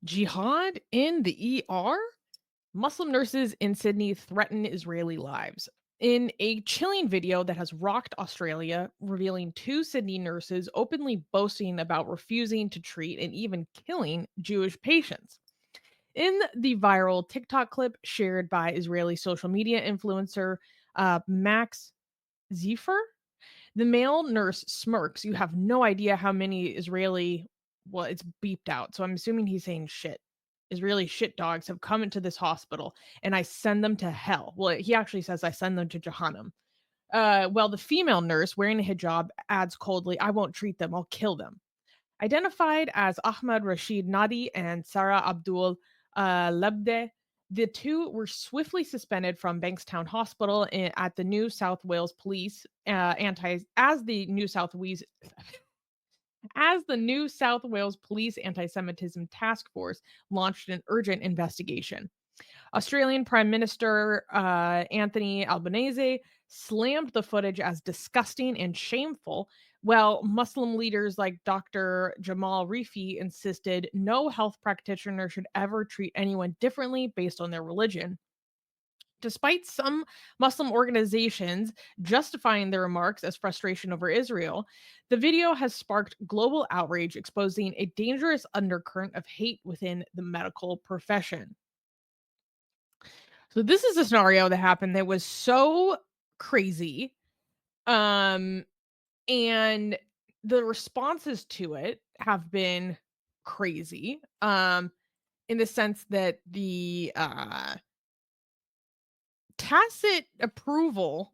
Jihad in the ER? Muslim nurses in Sydney threaten Israeli lives. In a chilling video that has rocked Australia, revealing two Sydney nurses openly boasting about refusing to treat and even killing Jewish patients. In the viral TikTok clip shared by Israeli social media influencer Max Zephyr, the male nurse smirks. You have no idea how many well, it's beeped out. So I'm assuming he's saying shit. Israeli shit dogs have come into this hospital and I send them to hell. Well, he actually says I send them to Jahannam. Well, the female nurse wearing a hijab adds coldly, I won't treat them, I'll kill them. Identified as Ahmad Rashid Nadi and Sarah Abdul Labde, the two were swiftly suspended from Bankstown Hospital at the New South Wales Police as the New South Wales Police Anti-Semitism Task Force launched an urgent investigation. Australian Prime Minister Anthony Albanese slammed the footage as disgusting and shameful, while Muslim leaders like Dr. Jamal Rifi insisted no health practitioner should ever treat anyone differently based on their religion. Despite some Muslim organizations justifying their remarks as frustration over Israel, the video has sparked global outrage, exposing a dangerous undercurrent of hate within the medical profession. So this is a scenario that happened that was so crazy. Um and the responses to it have been crazy. In the sense that the tacit approval,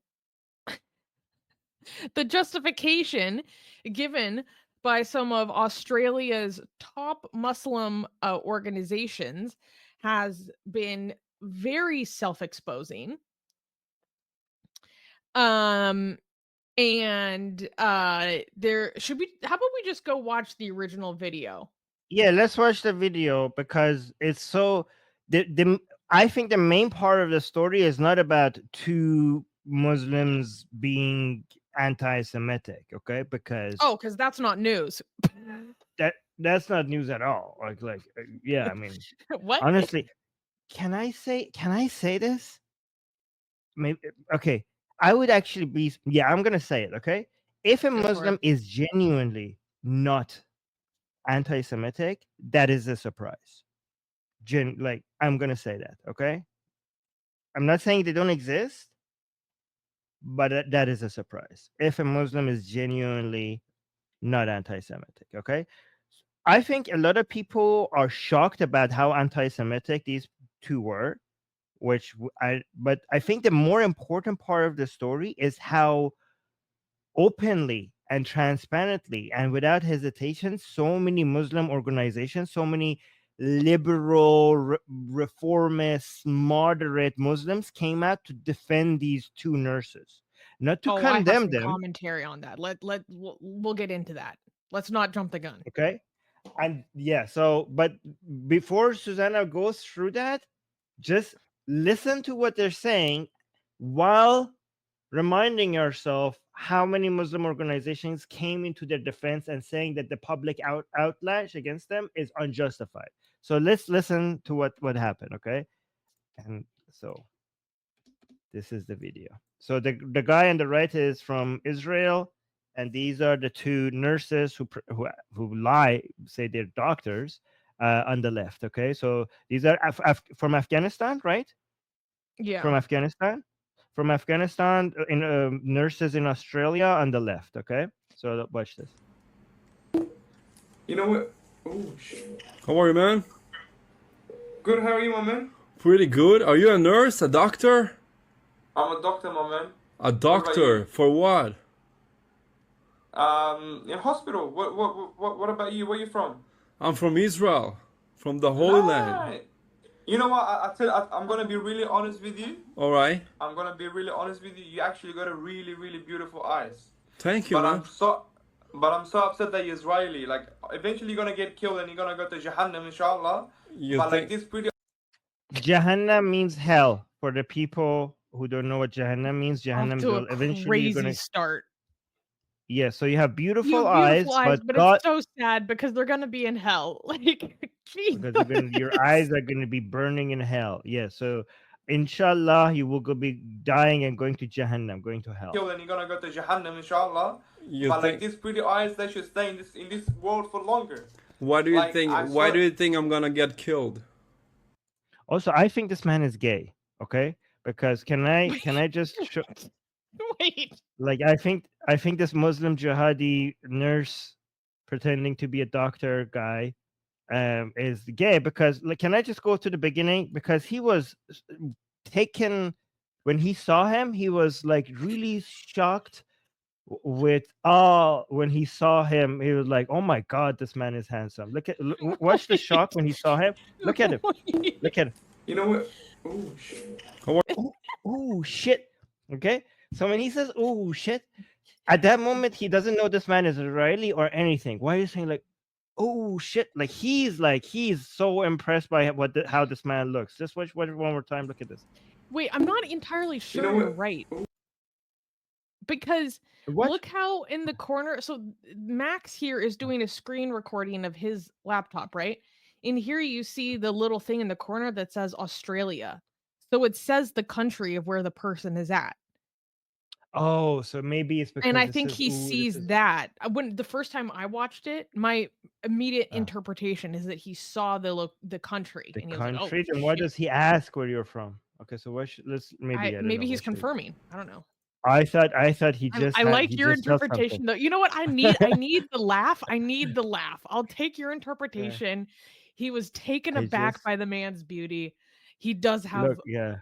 the justification given by some of Australia's top Muslim organizations has been very self-exposing. Um and there should we how about we just go watch the original video? Yeah, let's watch the video because it's so I think the main part of the story is not about two Muslims being anti-Semitic, okay? Because Oh, because that's not news. that's not news at all. Yeah, I mean, What? honestly, can I say this? Maybe okay. I would actually be yeah, I'm gonna say it, okay? If a Go for it. Muslim is genuinely not anti-Semitic, that is a surprise. Like I'm gonna say that, okay? I'm not saying they don't exist, but that is a surprise. If a Muslim is genuinely not anti-Semitic, okay? I think a lot of people are shocked about how anti-Semitic these two were, but I think the more important part of the story is how openly and transparently and without hesitation so many Muslim organizations, so many liberal reformist moderate Muslims came out to defend these two nurses, not to Oh, I have condemn some them, commentary on that. We'll get into that. Let's not jump the gun. okay? And yeah, so but before Susanna goes through that, just listen to what they're saying while reminding yourself how many Muslim organizations came into their defense and saying that the public outlash against them is unjustified. So let's listen to what happened, okay? And so this is the video. So the guy on the right is from Israel, and these are the two nurses who lie, say they're doctors, on the left. Okay, so these are from Afghanistan, right? Yeah. From Afghanistan, in nurses in Australia on the left. Okay, so watch this. You know what? Oh shit. How are you, man? Good, how are you, my man? Pretty good. Are you a nurse? A doctor? I'm a doctor, my man. A What about doctor? you? For what? In hospital. What about you? Where you from? I'm from Israel. From the Holy Land. Right. You know what? I'm gonna be really honest with you. Alright. I'm gonna be really honest with you. You actually got a really, really beautiful eyes. Thank you, But man. I'm so upset that you're Israeli. Like, eventually you're gonna get killed and you're gonna go to Jahannam, inshallah. You But like think... this pretty Jahannam means hell. For the people who don't know what Jahannam means, Off Jahannam is to a eventually you're crazy gonna start. Yeah, so you have You beautiful have eyes, beautiful eyes, but but God, it's so sad because they're gonna be in hell. Like, because you're gonna, your eyes are gonna be burning in hell. Yeah, so inshallah, you will be dying and going to Jahannam, going to hell. killed and you're gonna go to Jahannam, inshallah. You But like think? these pretty eyes, they should stay in this world for longer. Why do you Like, think? I Why saw- do you think I'm gonna get killed? Also, I think this man is gay. Okay, because can I just show, Wait. like I think this Muslim jihadi nurse pretending to be a doctor guy is gay, because like, can I just go to the beginning, because he was taken when he saw him, he was like really shocked with when he saw him, he was like, oh my god, this man is handsome. Watch the shock when he saw him. Look at him. Look at him. You know what? Oh shit. Oh shit. Okay, so when he says oh shit, at that moment he doesn't know this man is Israeli or anything. Why are you saying like oh shit? Like he's so impressed by how this man looks. Just watch one more time. Look at this. Wait, I'm not entirely sure know you're what? right. Because What? look how in the corner, so Max here is doing a screen recording of his laptop, right? In here you see the little thing in the corner that says Australia. So it says the country of where the person is at. Oh, so maybe it's because And I it think says, he "Ooh, this sees is-" that. When the first time I watched it, my immediate interpretation is that he saw the country. the And he was like, country. oh, Then why shit. does he ask where you're from? Okay, so let's maybe I don't Maybe know, he's what should- confirming. I don't know. I thought he just I had, like he your just felt something. interpretation though. You know what? I need the laugh. I need the laugh. I'll take your interpretation. He was taken I aback just- by the man's beauty. He does have Look, yeah,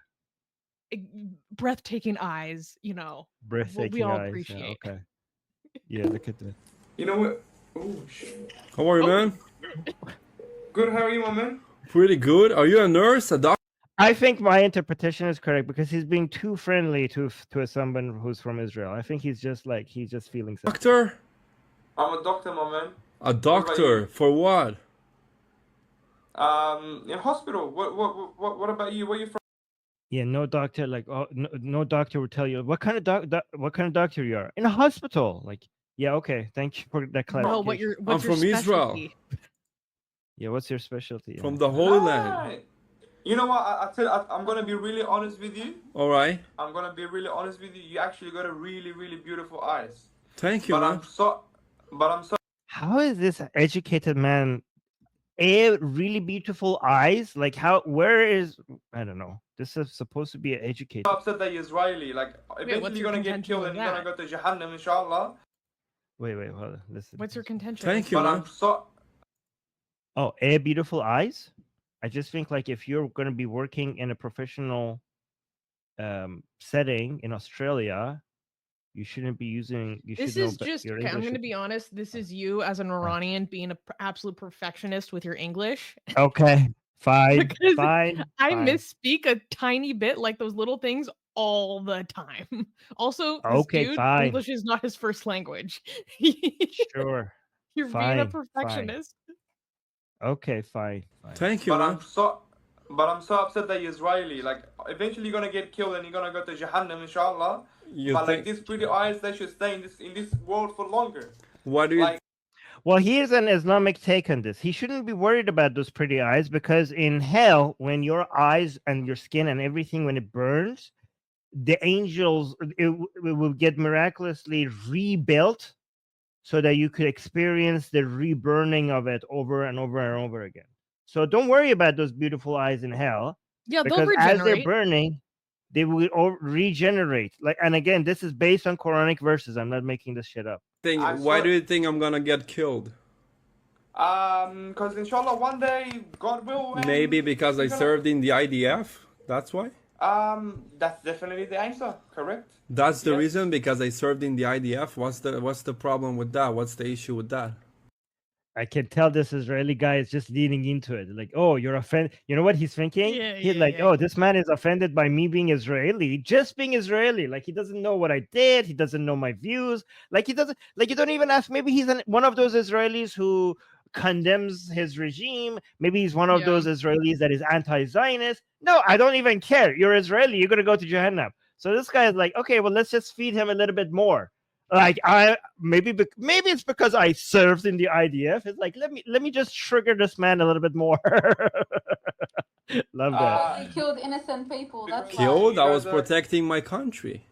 breathtaking eyes, you know. breathtaking we all eyes. appreciate. Yeah, okay. Yeah, look at that. You know what? Oh shit. How are you, man? Good. How are you, my man? Pretty good. Are you a nurse? A doctor? I think my interpretation is correct, because he's being too friendly to someone who's from Israel. I think he's just feeling something. Doctor? I'm a doctor, my man. A doctor for what? In hospital. What about you? Where you from? Yeah, no doctor, like no doctor would tell you what kind of doctor you are in a hospital. Like, yeah, okay, thank you for that clarification. No, what's I'm your from Israel. specialty? Yeah, what's your specialty? From the Holy Land. Right. You know what? I'm gonna be really honest with you. All right. I'm gonna be really honest with you. You actually got a really, really beautiful eyes. Thank you, But man. I'm so. How is this educated man really beautiful eyes? Like, where is, I don't know. This is supposed to be an educated. upset that you're Israeli. Like, what's eventually your you're gonna get contention killed with and you're gonna that? go to Jahannam, inshallah. Wait, hold on. Listen. What's your contention? Thank you, But man. I'm so. Oh, beautiful eyes. I just think like if you're going to be working in a professional setting in Australia, you shouldn't be using. You This should know is just your okay. I'm English. going to be honest. This is you as an Iranian being an absolute perfectionist with your English. Okay, fine, Because fine. I fine. misspeak a tiny bit, like those little things, all the time. Also, this Okay, dude, fine. English is not his first language. Sure. You're being a Fine, fine. perfectionist. Okay, fine. Thank you, But man. I'm so upset that you're Israeli. Like, eventually you're gonna get killed and you're gonna go to Jahannam, inshallah. You But like think? these pretty eyes, they should stay in this world for longer. Why do you? Like, Well, here's an Islamic take on this. He shouldn't be worried about those pretty eyes, because in hell, when your eyes and your skin and everything, when it burns, the angels, it will get miraculously rebuilt so that you could experience the reburning of it over and over and over again. So don't worry about those beautiful eyes in hell, Yeah, they'll because as they're regenerate. burning, they will regenerate. Like, and again, this is based on Quranic verses. I'm not making this shit up. I Why saw- do you think I'm gonna get killed? because inshallah one day God will. and Maybe because I you're gonna- served in the IDF. That's why. That's definitely the answer. Correct. That's the Yes. reason, because I served in the IDF. What's the problem with that? What's the issue with that? I can tell this Israeli guy is just leaning into it. Like, oh, you're offended. You know what he's thinking? Yeah, He's yeah, like, yeah. oh, this man is offended by me being Israeli, just being Israeli. Like, he doesn't know what I did. He doesn't know my views. Like, he doesn't, like, you don't even ask. Maybe he's one of those Israelis who condemns his regime. Maybe he's one of Yeah. those Israelis that is anti-Zionist. No, I don't even care. You're Israeli. You're going to go to Jahannam. So this guy is like, okay, well, let's just feed him a little bit more. Like maybe it's because I served in the IDF. It's like let me just trigger this man a little bit more. Love that. You killed innocent people. That's why. Killed? I You was guys are- protecting my country.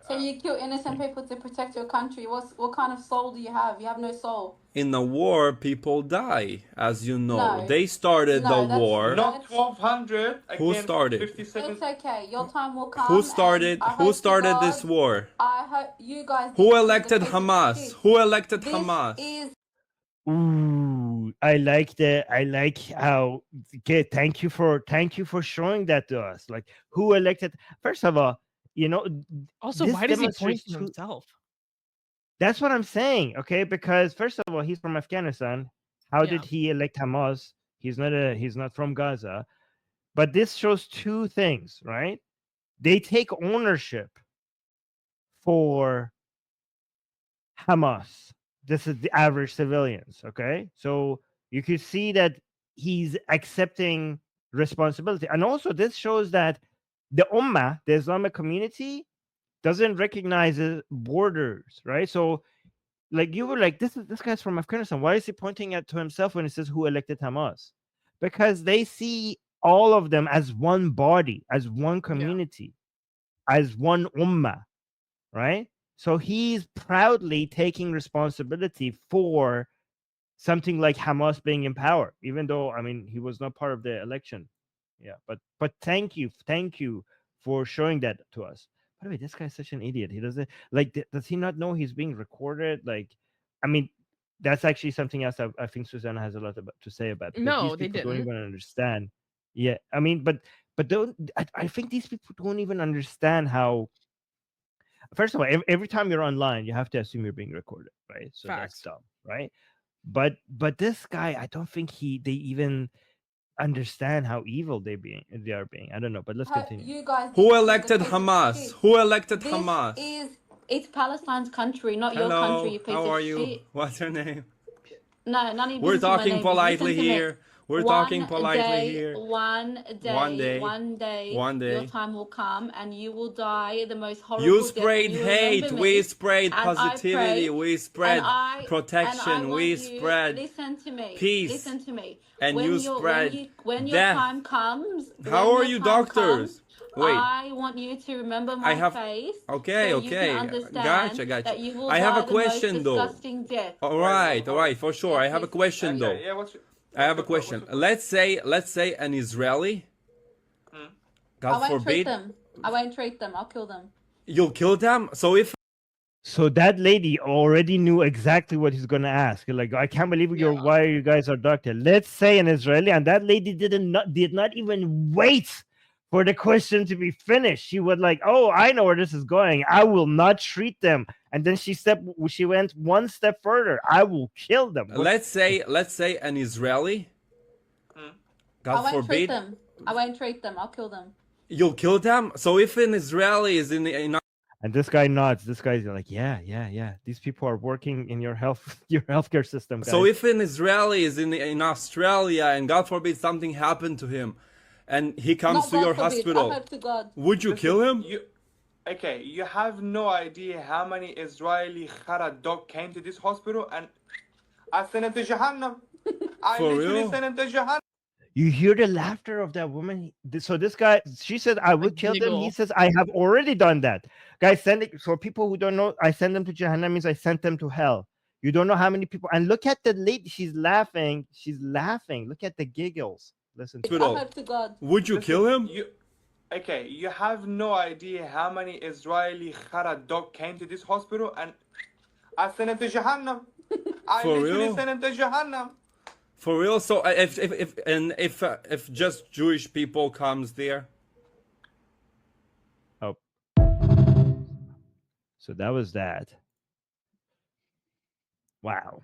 So you kill innocent people to protect your country. What kind of soul do you have? You have no soul. In a war, people die, as you know. No. They started No, the that's war. Not 1200 Who against started? 57. It's okay. Your time will come. Who started? and I Who hope to started this God- war? I hope you guys. Who didn't elected do the Hamas? shit. Who elected This Hamas? is Ooh, I like how. Okay, thank you for showing that to us. Like who elected? First of all, Also, this why does he point demonstrates to who- himself? That's what I'm saying. Okay, because first of all, he's from Afghanistan. How Yeah. did he elect Hamas? He's not from Gaza. But this shows two things, right? They take ownership for Hamas. This is the average civilians, okay? So you could see that he's accepting responsibility. And also this shows that the Ummah, the Islamic community, doesn't recognize borders, right? So like you were like, this guy's from Afghanistan. Why is he pointing to himself when he says who elected Hamas? Because they see all of them as one body, as one community, as one ummah, right? So he's proudly taking responsibility for something like Hamas being in power, even though I mean he was not part of the election. Yeah, but thank you for showing that to us. By the way, this guy's such an idiot. He doesn't like. Does he not know he's being recorded? Like, I mean, that's actually something else I think Susanna has a lot to say about. Because No, these they people don't didn't. even understand. Yeah, I mean, but I think these people don't even understand how. First of all, every time you're online, you have to assume you're being recorded, right? So that's Facts. dumb, right? But this guy, I don't think they even understand how evil they are being. I don't know, but let's continue. You guys. Who didn't do the elected basic Hamas? shit. Who elected This Hamas? it's Palestine's country, not your country. Hello, You piece how of are you? shit. What's your name? No, none of your We're business with my talking name. Just politely listen to me. here. We're One talking politely day, here. One day, One day. your time will come and you will die the most horrible You death. sprayed And you hate. remember We me, sprayed and I positivity. pray, We spread and I protection. want We you- spread Listen to me. peace. Listen to me. and you spread when your death. time comes. How when are your you time doctors? comes, Wait. I want you to remember my face. Okay, so okay. You can understand Gotcha. That you will I have die a question the most though. disgusting death. All right, for sure. I have a question though. Yeah, what's I have a question. Let's say an Israeli. God I won't treat forbid. them. I won't treat them. I'll kill them. You'll kill them. So that lady already knew exactly what he's gonna ask. Like, I can't believe why you guys are doctor. Let's say an Israeli, and that lady did not even wait for the question to be finished. She was like, "Oh, I know where this is going. I will not treat them." And then she went one step further. I will kill them. Let's say an Israeli. God I won't forbid. treat them. I won't treat them. I'll kill them. You'll kill them. So if an Israeli is in And this guy nods. This guy's like, yeah. These people are working in your healthcare system. Guys. So if an Israeli is in Australia and God forbid something happened to him, and he comes Not to your God forbid. hospital, I hope to God. would you kill him? You have no idea how many Israeli Khara dog came to this hospital and I sent him to Jahannam. I For literally real? sent him to Jahannam. You hear the laughter of that woman. So this guy, she said, I would kill them. He says, I have already done that. Guys, for people who don't know, I send them to Jahannam means I sent them to hell. You don't know how many people. And look at the lady. She's laughing. Look at the giggles. Listen. I hope to God. Would you kill him? You have no idea how many Israeli Khara dog came to this hospital and I sent him to Jahannam. I For literally real? sent him to Jahannam. For real? So if just Jewish people comes there, Oh. So that was that. Wow.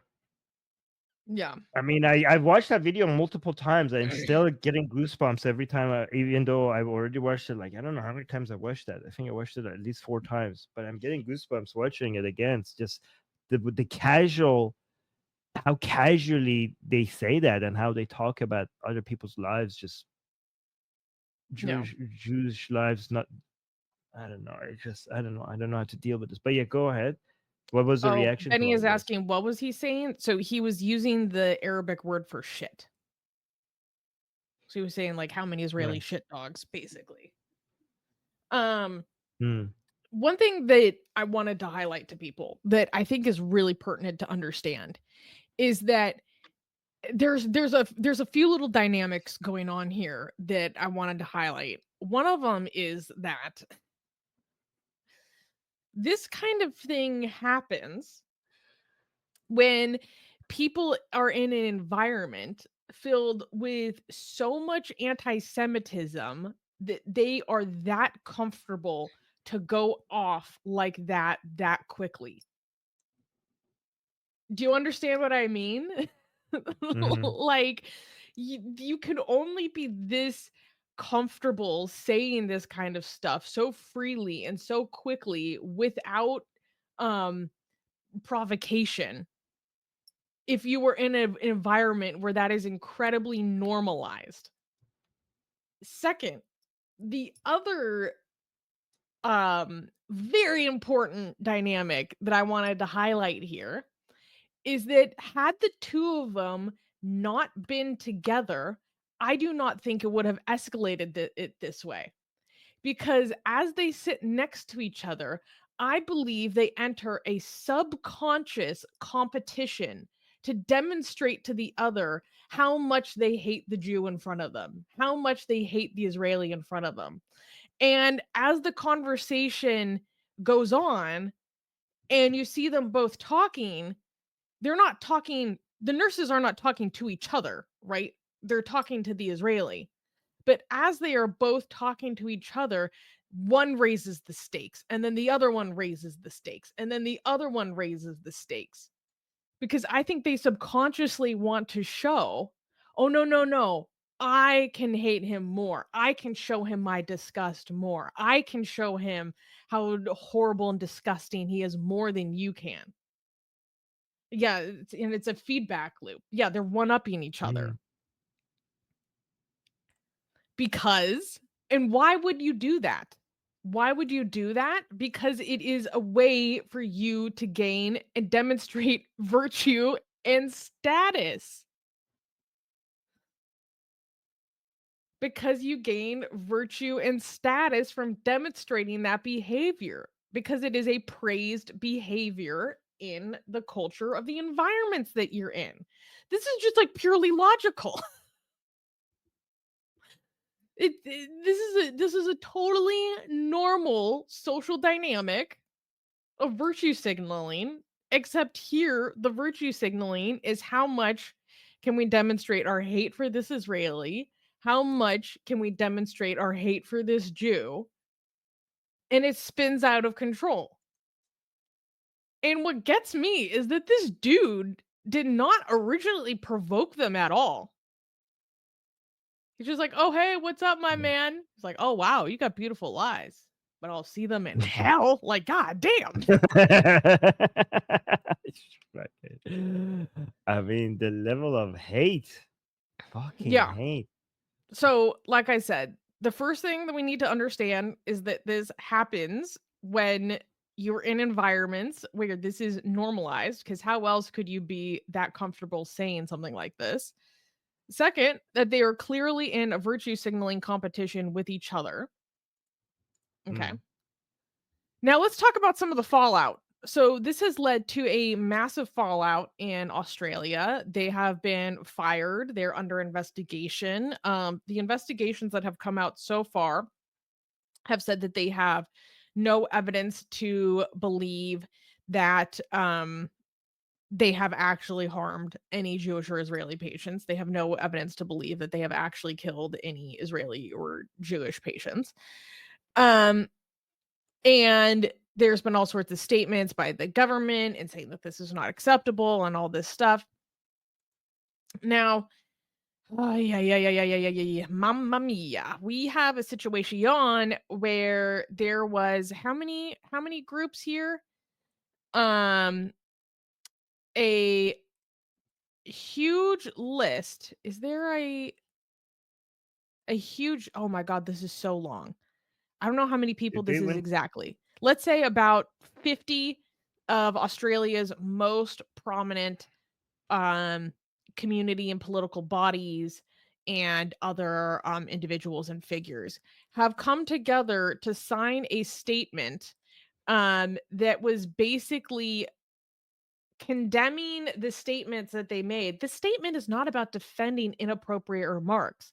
Yeah. I mean, I've watched that video multiple times. I'm still getting goosebumps every time, even though I've already watched it. Like, I don't know how many times I watched that. I think I watched it at least 4 times, but I'm getting goosebumps watching it again. It's just the casual, how casually they say that and how they talk about other people's lives, just Jewish lives. Not, I don't know. I don't know how to deal with this. But yeah, go ahead. What was the Oh, reaction to Benny all is this? asking, what was he saying? So he was using the Arabic word for shit. So he was saying like how many Israeli Right. shit dogs, basically. Um, Hmm. one thing that I wanted to highlight to people that I think is really pertinent to understand is that there's a few little dynamics going on here that I wanted to highlight. One of them is that this kind of thing happens when people are in an environment filled with so much anti-Semitism that they are that comfortable to go off like that quickly. Do you understand what I mean? Mhm. Like you can only be this comfortable saying this kind of stuff so freely and so quickly without um provocation if you were in an environment where that is incredibly normalized. Second, the other very important dynamic that I wanted to highlight here is that had the two of them not been together, I do not think it would have escalated it this way. Because as they sit next to each other, I believe they enter a subconscious competition to demonstrate to the other how much they hate the Jew in front of them, how much they hate the Israeli in front of them. And as the conversation goes on and you see them both talking, they're not talking, the nurses are not talking to each other, right? They're talking to the Israeli. But as they are both talking to each other, one raises the stakes, and then the other one raises the stakes, and then the other one raises the stakes. Because I think they subconsciously want to show, oh, no, no, no. I can hate him more. I can show him my disgust more. I can show him how horrible and disgusting he is more than you can. Yeah, it's a feedback loop. Yeah, they're one-upping each other. Mhm. Because and why would you do that? Why would you do that? Because it is a way for you to gain and demonstrate virtue and status. Because you gain virtue and status from demonstrating that behavior. Because it is a praised behavior in the culture of the environments that you're in. This is just like purely logical. This is a totally normal social dynamic of virtue signaling, except here the virtue signaling is how much can we demonstrate our hate for this Israeli? How much can we demonstrate our hate for this Jew? And it spins out of control. And what gets me is that this dude did not originally provoke them at all. He's just like, "Oh, hey, what's up, my Yeah. man?" He's like, "Oh, wow, you got beautiful eyes, but I'll see them in hell." Like, god damn. I mean, the level of hate, fucking Yeah. hate. So, like I said, the first thing that we need to understand is that this happens when you're in environments where this is normalized, because how else could you be that comfortable saying something like this? Second, that they are clearly in a virtue signaling competition with each other. Okay. Mm. Now let's talk about some of the fallout. So this has led to a massive fallout in Australia. They have been fired. They're under investigation. The investigations that have come out so far have said that they have no evidence to believe that they have actually harmed any Jewish or Israeli patients. They have no evidence to believe that they have actually killed any Israeli or Jewish patients. And there's been all sorts of statements by the government and saying that this is not acceptable and all this stuff. Now, yeah. Mamma mia. We have a situation where there was how many groups here? Um a huge list. Is there a huge, oh my god, this is so long. I don't know how many people Did this they is win? exactly. Let's say about 50 of Australia's most prominent community and political bodies and other individuals and figures have come together to sign a statement that was basically condemning the statements that they made. The statement is not about defending inappropriate remarks,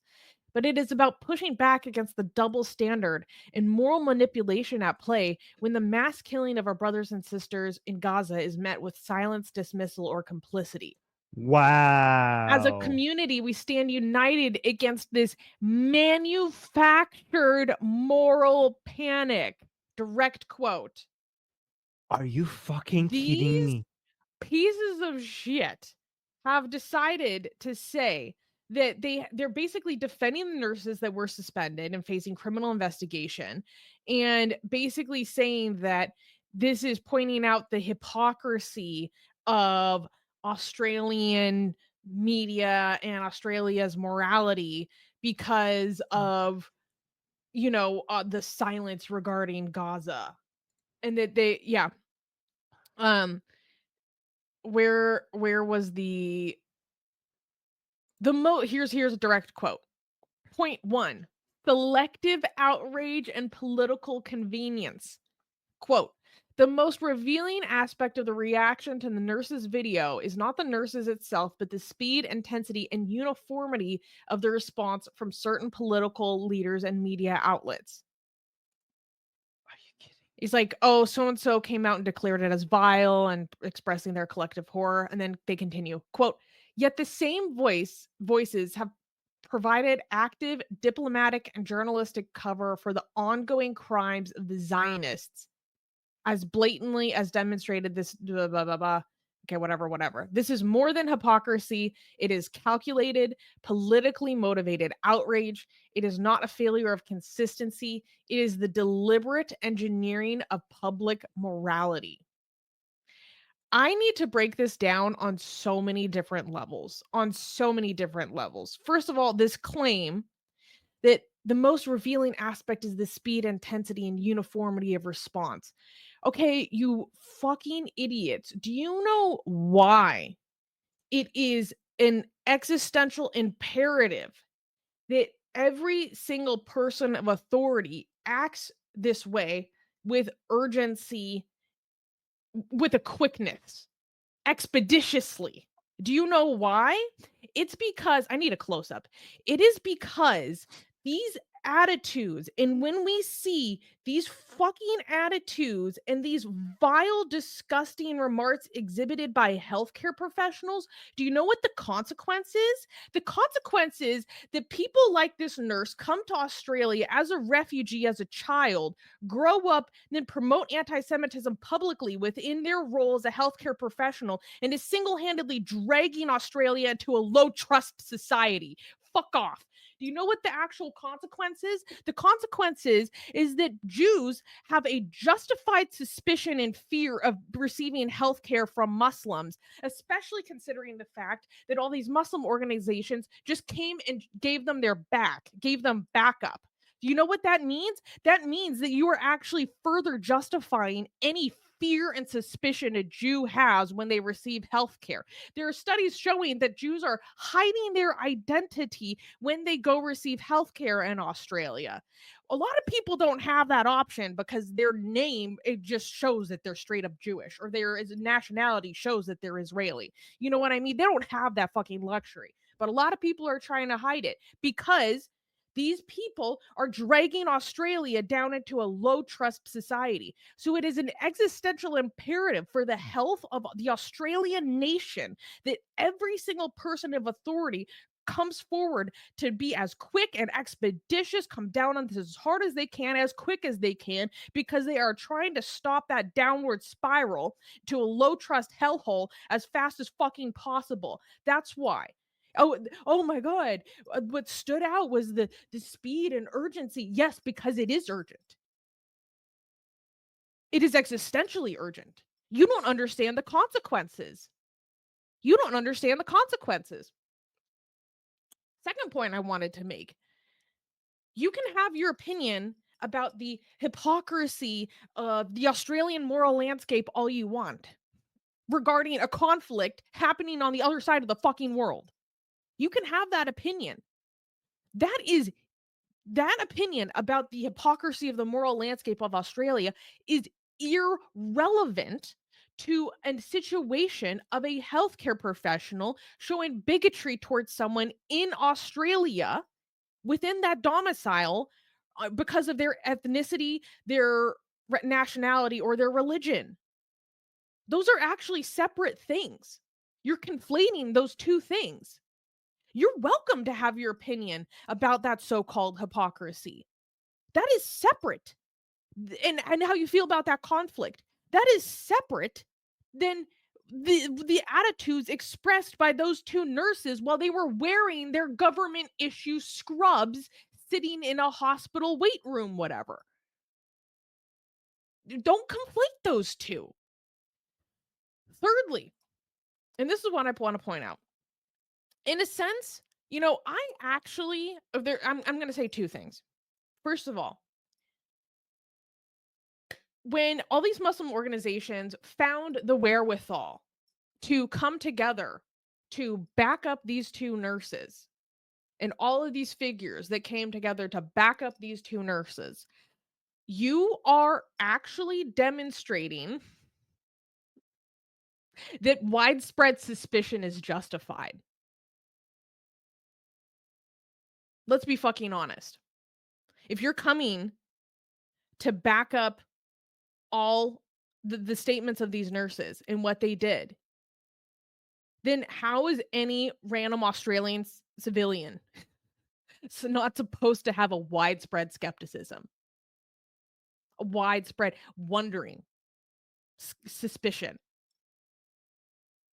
but it is about pushing back against the double standard and moral manipulation at play when the mass killing of our brothers and sisters in Gaza is met with silence, dismissal, or complicity. As a Wow. community, we stand united against this manufactured moral panic. Direct quote. Are you fucking kidding These me? pieces of shit have decided to say that they're basically defending the nurses that were suspended and facing criminal investigation, and basically saying that this is pointing out the hypocrisy of Australian media and Australia's morality because of the silence regarding Gaza, and that um where was here's a direct quote. Point 1, selective outrage and political convenience. Quote, the most revealing aspect of the reaction to the nurses' video is not the nurses itself, but the speed, intensity, and uniformity of the response from certain political leaders and media outlets. Are you kidding? He's like, oh, so-and-so came out and declared it as vile and expressing their collective horror. And then they continue, quote, yet the same voices have provided active diplomatic and journalistic cover for the ongoing crimes of the Zionists as blatantly as demonstrated this blah, blah, blah, blah. Okay, whatever. This is more than hypocrisy. It is calculated, politically motivated outrage. It is not a failure of consistency. It is the deliberate engineering of public morality. I need to break this down on so many different levels. First of all, this claim that the most revealing aspect is the speed, intensity, and uniformity of response. Okay, you fucking idiots. Do you know why it is an existential imperative that every single person of authority acts this way with urgency, with a quickness, expeditiously? Do you know why? It's because I need a close up. It is because these attitudes, and when we see these fucking attitudes and these vile, disgusting remarks exhibited by healthcare professionals, do you know what the consequence is? The consequence is that people like this nurse come to Australia as a refugee, as a child, grow up, then promote anti-Semitism publicly within their role as a healthcare professional, and is single-handedly dragging Australia into a low-trust society. Fuck off. Do you know what the actual consequence is? The consequence is that Jews have a justified suspicion and fear of receiving healthcare from Muslims, especially considering the fact that all these Muslim organizations just came and gave them backup. Do you know what that means? That means that you are actually further justifying any fear and suspicion a Jew has when they receive healthcare. There are studies showing that Jews are hiding their identity when they go receive healthcare in Australia. A lot of people don't have that option because their name, it just shows that they're straight up Jewish, or their nationality shows that they're Israeli. You know what I mean? They don't have that fucking luxury. But a lot of people are trying to hide it because these people are dragging Australia down into a low trust society. So it is an existential imperative for the health of the Australian nation that every single person of authority comes forward to be as quick and expeditious, come down on this as hard as they can, as quick as they can, because they are trying to stop that downward spiral to a low trust hellhole as fast as fucking possible. That's why. Oh my God. What stood out was the speed and urgency. Yes, because it is urgent. It is existentially urgent. You don't understand the consequences. Second point I wanted to make. You can have your opinion about the hypocrisy of the Australian moral landscape all you want regarding a conflict happening on the other side of the fucking world. You can have that opinion. That opinion about the hypocrisy of the moral landscape of Australia is irrelevant to a situation of a healthcare professional showing bigotry towards someone in Australia within that domicile because of their ethnicity, their nationality, or their religion. Those are actually separate things. You're conflating those two things. You're welcome to have your opinion about that so-called hypocrisy. That is separate. And how you feel about that conflict. That is separate than the attitudes expressed by those two nurses while they were wearing their government issue scrubs sitting in a hospital wait room, whatever. Don't conflate those two. Thirdly, and this is what I want to point out. In a sense, you know, I actually, I'm going to say two things. First of all, when all these Muslim organizations found the wherewithal to come together to back up these two nurses and all of these figures that came together to back up these two nurses, you are actually demonstrating that widespread suspicion is justified. Let's be fucking honest. If you're coming to back up all the statements of these nurses and what they did, then how is any random Australian civilian not supposed to have a widespread skepticism, a widespread wondering, suspicion,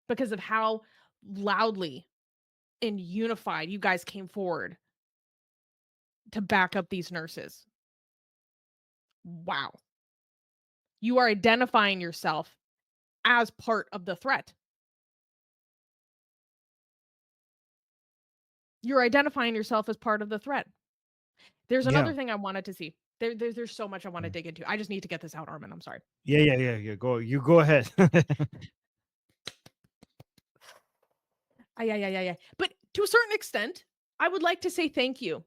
because of how loudly and unified you guys came forward to back up these nurses? Wow. You are identifying yourself as part of the threat. You're identifying yourself as part of the threat. There's another thing I wanted to see. There's so much I want to dig into. I just need to get this out, Armin. I'm sorry. Yeah. Go ahead. Yeah. But to a certain extent, I would like to say thank you.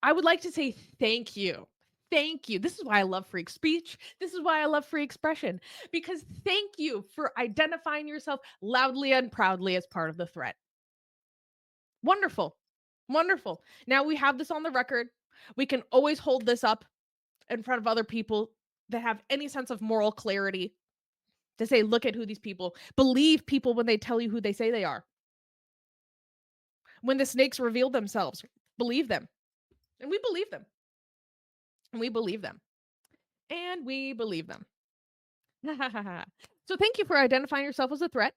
I would like to say thank you. Thank you. This is why I love free speech. This is why I love free expression. Because thank you for identifying yourself loudly and proudly as part of the threat. Wonderful. Wonderful. Now we have this on the record. We can always hold this up in front of other people that have any sense of moral clarity to say, look at who these people, believe people when they tell you who they say they are. When the snakes reveal themselves, believe them. And we believe them. And we believe them. And we believe them. So thank you for identifying yourself as a threat.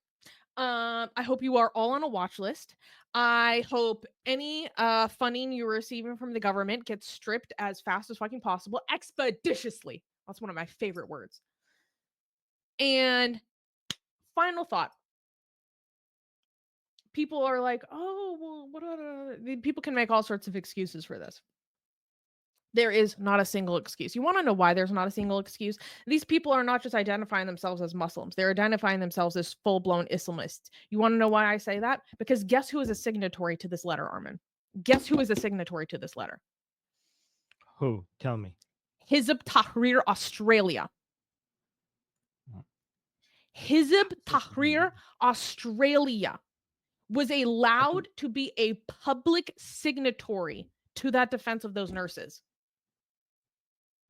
I hope you are all on a watch list. I hope any funding you're receiving from the government gets stripped as fast as fucking possible, expeditiously. That's one of my favorite words. And final thought. People are like, oh, well, what? People can make all sorts of excuses for this. There is not a single excuse. You want to know why there's not a single excuse? These people are not just identifying themselves as Muslims. They're identifying themselves as full-blown Islamists. You want to know why I say that? Because guess who is a signatory to this letter, Armin? Guess who is a signatory to this letter? Who? Tell me. Hizb Tahrir Australia. Hizb Tahrir Australia was allowed to be a public signatory to that defense of those nurses.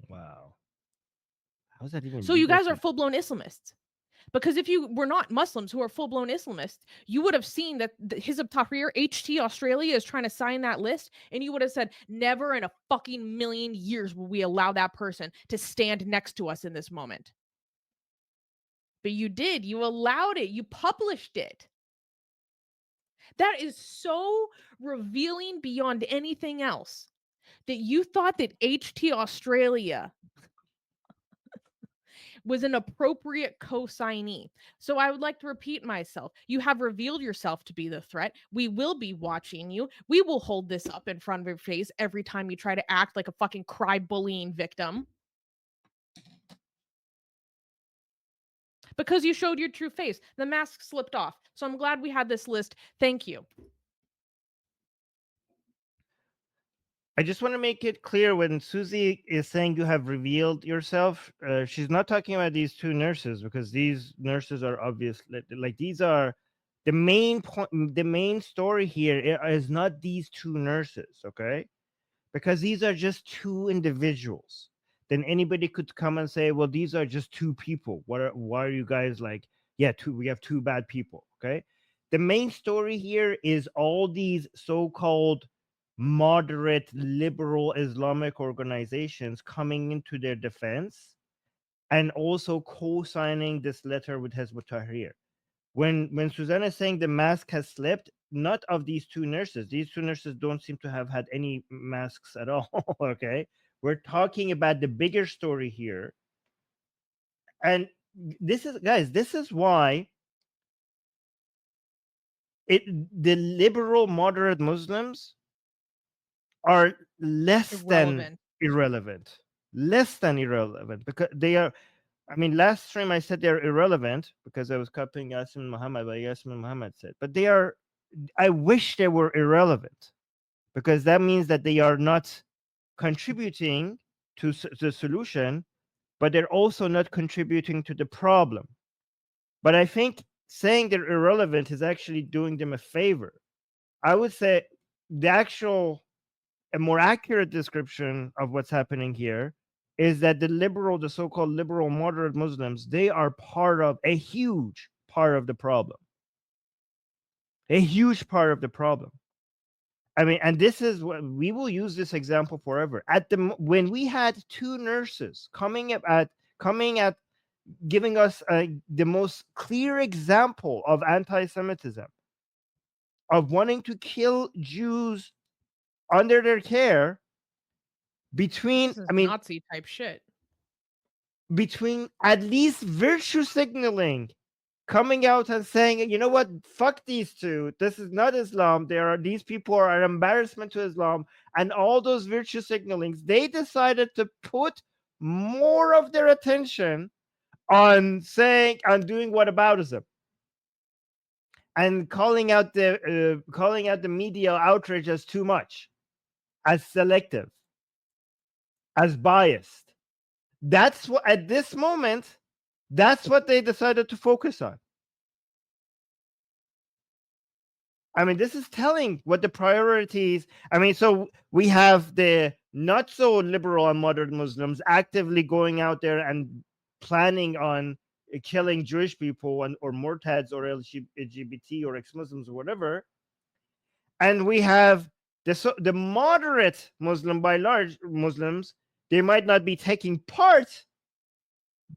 Wow. How's that even? So you guys are full-blown Islamists. Because if you were not Muslims who are full-blown Islamists, you would have seen that the Hizb Tahrir HT Australia is trying to sign that list, and you would have said, never in a fucking million years will we allow that person to stand next to us in this moment. But you did. You allowed it. You published it. That is so revealing beyond anything else that you thought that HT Australia was an appropriate co-signee. So I would like to repeat myself. You have revealed yourself to be the threat. We will be watching you. We will hold this up in front of your face every time you try to act like a fucking cry bullying victim. Because you showed your true face. The mask slipped off. So I'm glad we had this list. Thank you. I just want to make it clear when Susie is saying you have revealed yourself, she's not talking about these two nurses, because these nurses are obvious. Like these are the main point. The main story here is not these two nurses, okay? Because these are just two individuals. Then anybody could come and say, well, these are just two people. Why are you guys like, yeah, we have two bad people, okay? The main story here is all these so-called moderate liberal Islamic organizations coming into their defense and also co-signing this letter with Hezbollah Tahrir. When Susanna is saying the mask has slipped, not of these two nurses. These two nurses don't seem to have had any masks at all. Okay, we're talking about the bigger story here, and this is, guys, this is why the liberal moderate Muslims are less than irrelevant, because they are. I mean, last stream I said they're irrelevant because I was copying Yasin Muhammad, but Yasin Muhammad said, but they are. I wish they were irrelevant, because that means that they are not contributing to the solution, but they're also not contributing to the problem. But I think saying they're irrelevant is actually doing them a favor. I would say a more accurate description of what's happening here is that the so-called liberal moderate Muslims, they are a huge part of the problem. A huge part of the problem. I mean, and this is what we will use this example forever. When we had two nurses coming at giving us the most clear example of anti-Semitism, of wanting to kill Jews under their care, Nazi type shit. Between at least virtue signaling, coming out and saying, you know what, fuck these two, this is not Islam, these people are an embarrassment to Islam, and all those virtue signalings, they decided to put more of their attention on doing whataboutism and calling out the media outrage as too much, as selective, as biased. That's what, at this moment, that's what they decided to focus on. I mean, this is telling what the priorities. I mean, so we have the not so liberal and moderate Muslims actively going out there and planning on killing Jewish people or Murtads or LGBT or ex-Muslims or whatever. And we have the moderate Muslim, by large Muslims, they might not be taking part,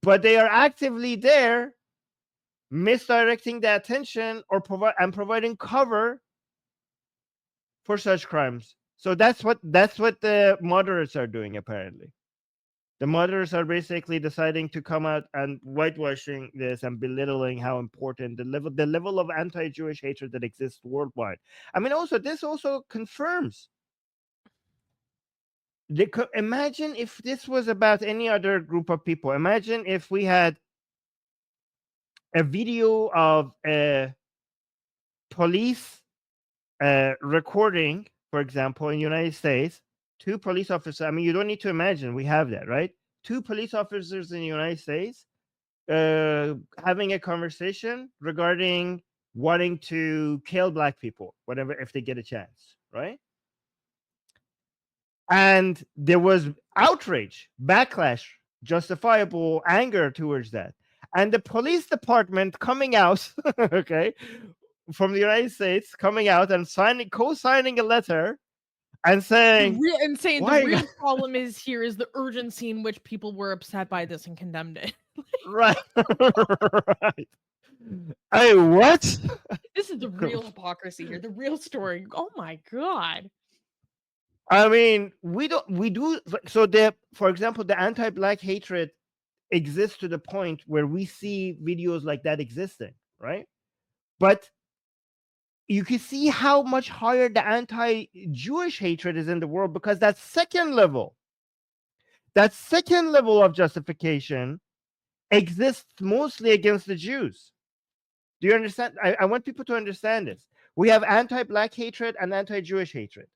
but they are actively there, misdirecting the attention or providing cover for such crimes. So that's what the moderates are doing. Apparently, the moderates are basically deciding to come out and whitewashing this and belittling how important the level of anti-Jewish hatred that exists worldwide. I mean, also this also confirms. Imagine if this was about any other group of people. Imagine if we had a video of a police recording, for example, in the United States, two police officers. I mean, you don't need to imagine. We have that, right? Two police officers in the United States having a conversation regarding wanting to kill Black people, whatever, if they get a chance, right? And there was outrage, backlash, justifiable anger towards that. And the police department coming out, okay, from the United States, coming out and co-signing a letter and saying, the real problem is the urgency in which people were upset by this and condemned it. Right. Right. Hey, what? This is the real hypocrisy here, the real story. Oh my God. I mean, for example, the anti-Black hatred exist to the point where we see videos like that existing, right? But you can see how much higher the anti-Jewish hatred is in the world, because that second level of justification exists mostly against the Jews. Do you understand? I want people to understand this. We have anti-Black hatred and anti-Jewish hatred.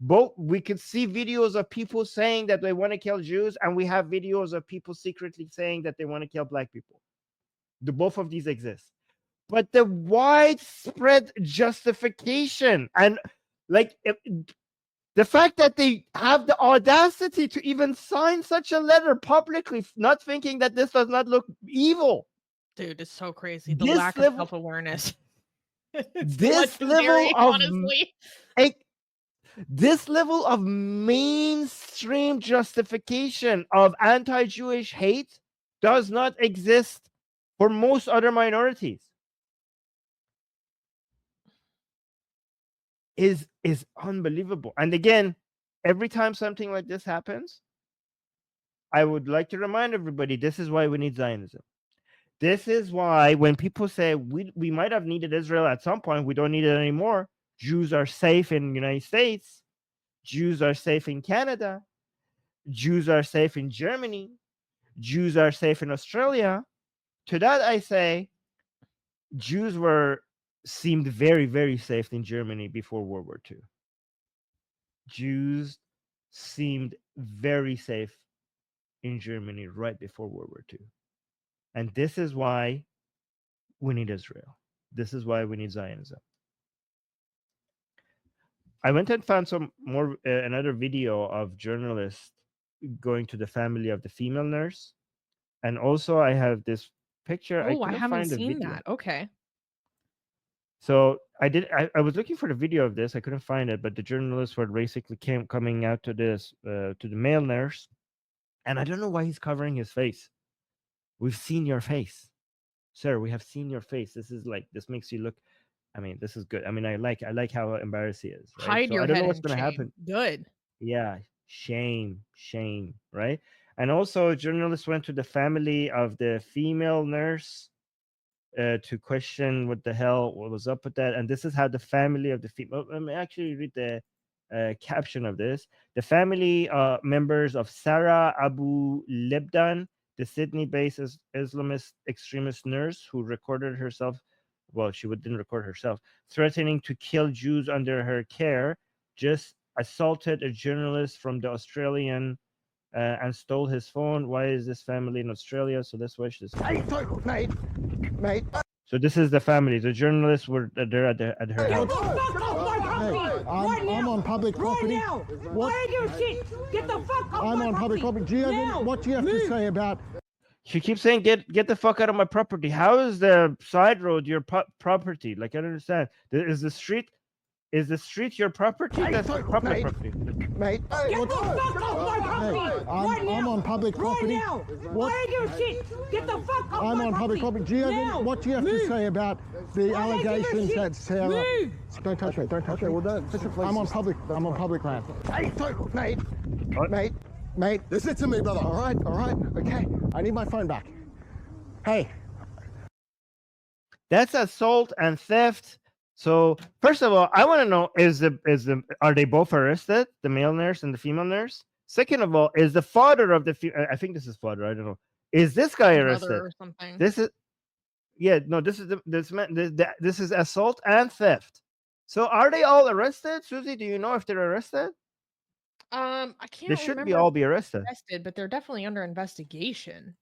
Both, we could see videos of people saying that they want to kill Jews, and we have videos of people secretly saying that they want to kill Black people. Both of these exist. But the widespread justification and the fact that they have the audacity to even sign such a letter publicly, not thinking that this does not look evil. Dude, it's so crazy. The This lack of level- self-awareness. It's This legendary, level of honestly. this level of mainstream justification of anti-Jewish hate does not exist for most other minorities. Is unbelievable. And again, every time something like this happens, I would like to remind everybody, this is why we need Zionism. This is why when people say we might have needed Israel at some point, we don't need it anymore. Jews are safe in the United States. Jews are safe in Canada. Jews are safe in Germany. Jews are safe in Australia. To that I say, Jews seemed very, very safe in Germany before World War II. Jews seemed very safe in Germany right before World War II. And this is why we need Israel. This is why we need Zionism. I went and found some more another video of journalists going to the family of the female nurse, and also I have this picture. Oh, I couldn't haven't find the seen video. that. Okay. So I was looking for the video of this. I couldn't find it, but the journalists were basically coming out to this to the male nurse, and I don't know why he's covering his face. We've seen your face, sir. We have seen your face. This makes you look. I mean, this is good. I mean, I like how embarrassed he is. Right? Hide So your I don't know head what's in going to shame. happen. Good. Yeah, shame, right? And also, journalists went to the family of the female nurse to question what was up with that. And this is how the family of the female. Let me actually read the caption of this. The family members of Sarah Abu Lebdan, the Sydney-based Islamist extremist nurse who recorded herself. Well, she didn't record herself, threatening to kill Jews under her care, just assaulted a journalist from the Australian and stole his phone. Why is this family in Australia? So let's watch this. Mate. So this is the family. The journalists were there at her house. I'm on public property. Why are you shit? Get the fuck off I'm my on public property. What do you have to say about? She keeps saying, "Get the fuck out of my property." How is the side road your property? Like, I don't understand. Is the street your property? That's public property. Mate, Get the fuck off my property! I'm on public property. Why are you shit? Get the fuck off I'm my on public property. What do you have to say about the Why don't you give a allegations shit? that Sarah? Move! Don't touch me. Don't touch me. I'm on public land. Mate, listen to me, brother. All right. Okay. I need my phone back. Hey. That's assault and theft. So first of all, I want to know, are they both arrested, the male nurse and the female nurse? Second of all, is the father of the I think this is father, I don't know. Is this guy arrested? Brother or something. This is this is assault and theft. So are they all arrested? Susie, do you know if they're arrested? I can't They should remember all if be they're arrested. but they're definitely under investigation.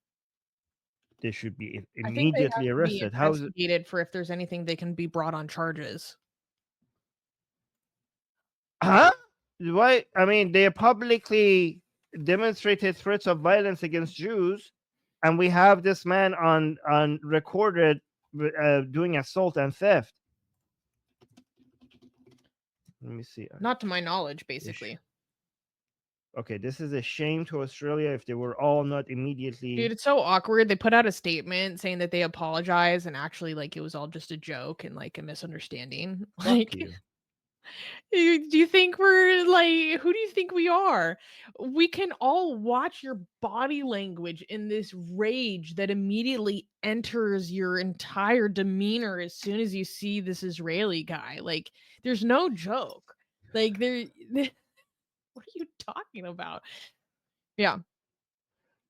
They should be I think they have immediately to be arrested. How is it? investigated for if there's anything they can be brought on charges. Huh? Why? I mean, they publicly demonstrated threats of violence against Jews, and we have this man on recorded doing assault and theft. Let me see. Not to my knowledge, basically. Okay, this is a shame to Australia if they were all not immediately. Dude, it's so awkward. They put out a statement saying that they apologize and actually like it was all just a joke and like a misunderstanding. Fuck Like you. Do you think we're like, who do you think we are? We can all watch your body language in this rage that immediately enters your entire demeanor as soon as you see this Israeli guy. Like, there's no joke. Like, what are you talking about? Yeah,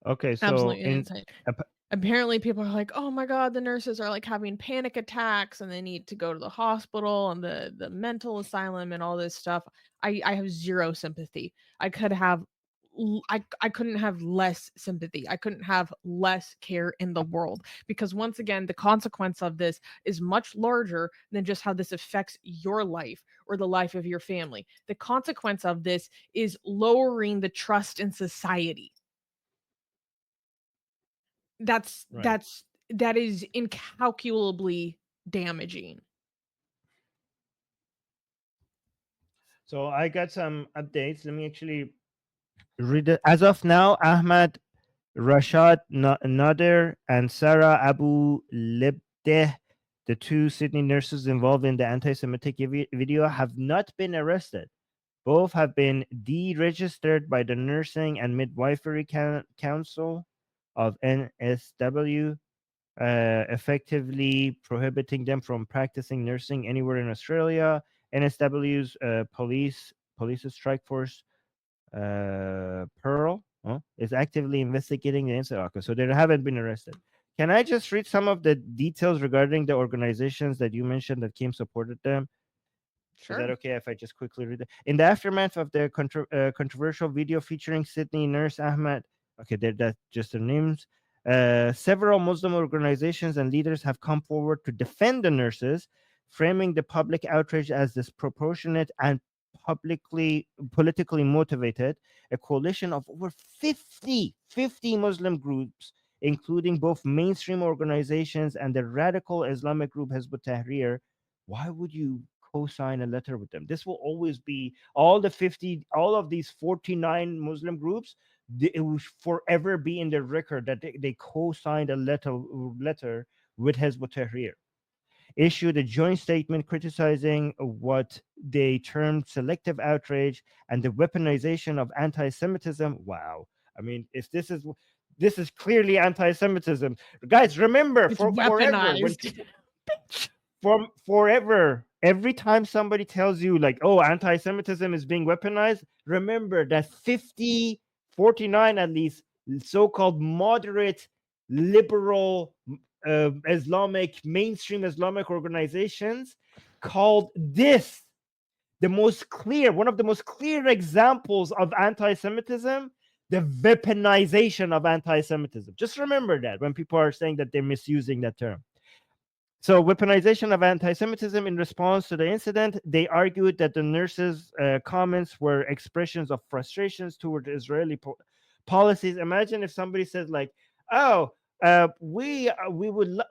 Okay, so absolutely in insane. ap- Apparently, people are like, "Oh my god, the nurses are like having panic attacks, and they need to go to the hospital and the mental asylum and all this stuff." I have zero sympathy. I could have, I couldn't have less sympathy. I couldn't have less care in the world, because once again, the consequence of this is much larger than just how this affects your life or the life of your family. The consequence of this is lowering the trust in society. That's right. that's that is incalculably damaging. So I got some updates. Let me actually read it. As of now, Ahmad Rashad Nader and Sarah Abu Lebdeh, the two Sydney nurses involved in the anti-Semitic video, have not been arrested. Both have been deregistered by the Nursing and Midwifery Council of NSW, effectively prohibiting them from practicing nursing anywhere in Australia. NSW's police strike force, Pearl, is actively investigating the incident. Okay, so they haven't been arrested. Can I just read some of the details regarding the organizations that you mentioned that came supported them? Is that Sure. okay if I just quickly read it? In the aftermath of the controversial video featuring Sydney nurse Ahmad, okay, that's just their names. Several Muslim organizations and leaders have come forward to defend the nurses, framing the public outrage as disproportionate and politically motivated. A coalition of over 50 Muslim groups, including both mainstream organizations and the radical Islamic group Hizb ut-Tahrir. Why would you co-sign a letter with them? This will always be all of these 49 Muslim groups. It will forever be in their record that they co-signed a letter with Hezbollah Tahrir. Issued a joint statement criticizing what they termed selective outrage and the weaponization of anti-Semitism. Wow. I mean, if this is clearly anti-Semitism, guys. Remember, It's forever, when weaponized. people from forever, every time somebody tells you like, oh, anti-Semitism is being weaponized, remember that 49 at least so-called moderate liberal mainstream Islamic organizations called this one of the most clear examples of anti-Semitism, the weaponization of anti-Semitism. Just remember that when people are saying that they're misusing that term. So, weaponization of anti-Semitism. In response to the incident, they argued that the nurses' comments were expressions of frustrations toward Israeli policies. Imagine if somebody says like, "Oh, we would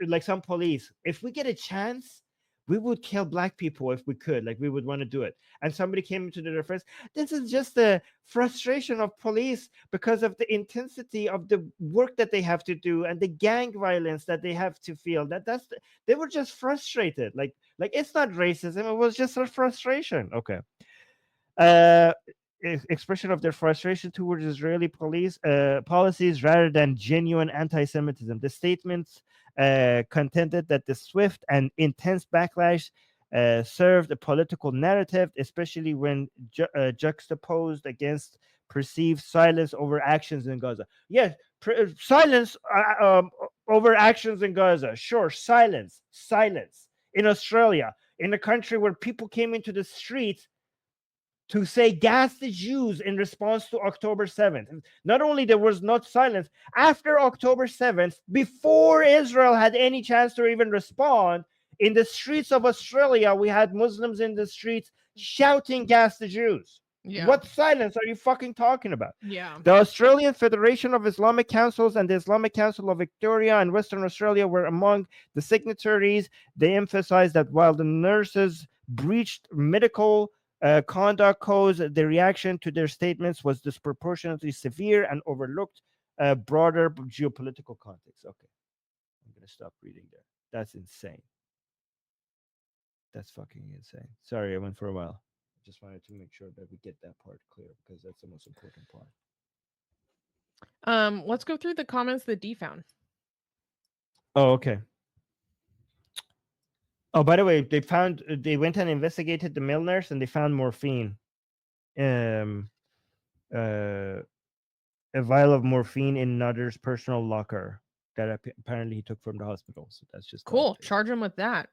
like some police. If we get a chance, we would kill black people if we could. Like we would want to do it." And somebody came into the defense. This is just a frustration of police because of the intensity of the work that they have to do and the gang violence that they have to feel. They were just frustrated. Like it's not racism. It was just a frustration. Okay. Uh, Expression of their frustration towards Israeli police policies rather than genuine anti-Semitism. The statements contended that the swift and intense backlash served a political narrative, especially when juxtaposed against perceived silence over actions in Gaza. Yes, silence over actions in Gaza. Sure, silence. In Australia, in a country where people came into the streets to say gas the Jews in response to October 7th. Not only there was not silence, after October 7th, before Israel had any chance to even respond, in the streets of Australia, we had Muslims in the streets shouting gas the Jews. Yeah. What silence are you fucking talking about? Yeah. The Australian Federation of Islamic Councils and the Islamic Council of Victoria and Western Australia were among the signatories. They emphasized that while the nurses breached medical conduct codes, the reaction to their statements was disproportionately severe and overlooked broader geopolitical context. Okay, I'm going to stop reading there. That's insane. That's fucking insane. Sorry, I went for a while. Just wanted to make sure that we get that part clear because that's the most important part. Let's go through the comments that D found. Oh, okay. Oh, by the way, they went and investigated the male nurse and they found morphine. A vial of morphine in Nutter's personal locker that apparently he took from the hospital. So that's just the Cool. update. Charge him with that.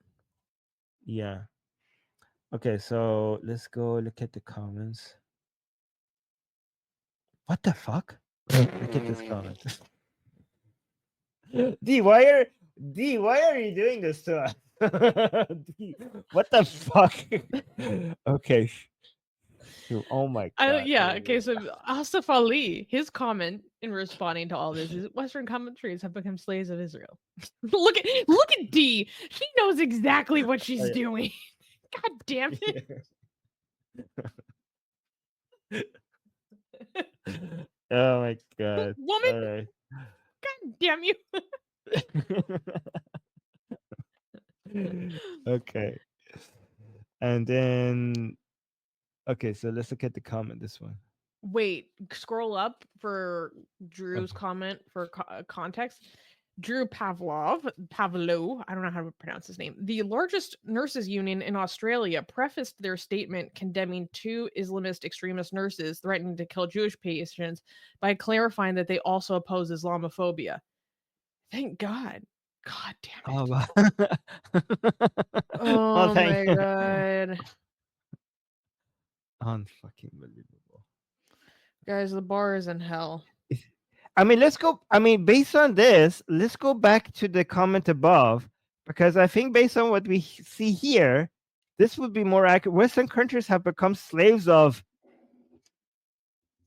Yeah. Okay, so let's go look at the comments. What the fuck? Look at this comment. D, why are you doing this to us? D, what the fuck? Okay. Oh my god. Yeah. Okay. So Asif Ali, his comment in responding to all this is Western commentaries have become slaves of Israel. look at D. She knows exactly what she's doing. God damn it. Oh my god. Woman. All right. God damn you. Okay. And then okay, so let's look at the comment, this one. Wait, scroll up for Drew's comment for context. Drew Pavlov, I don't know how to pronounce his name, the largest nurses union in Australia, prefaced their statement condemning 2 Islamist extremist nurses threatening to kill Jewish patients by clarifying that they also oppose Islamophobia. Thank God. God damn it. Oh, wow. Oh my God. Unfucking believable. Guys, the bar is in hell. I mean, based on this, let's go back to the comment above, because I think based on what we see here, this would be more accurate. Western countries have become slaves of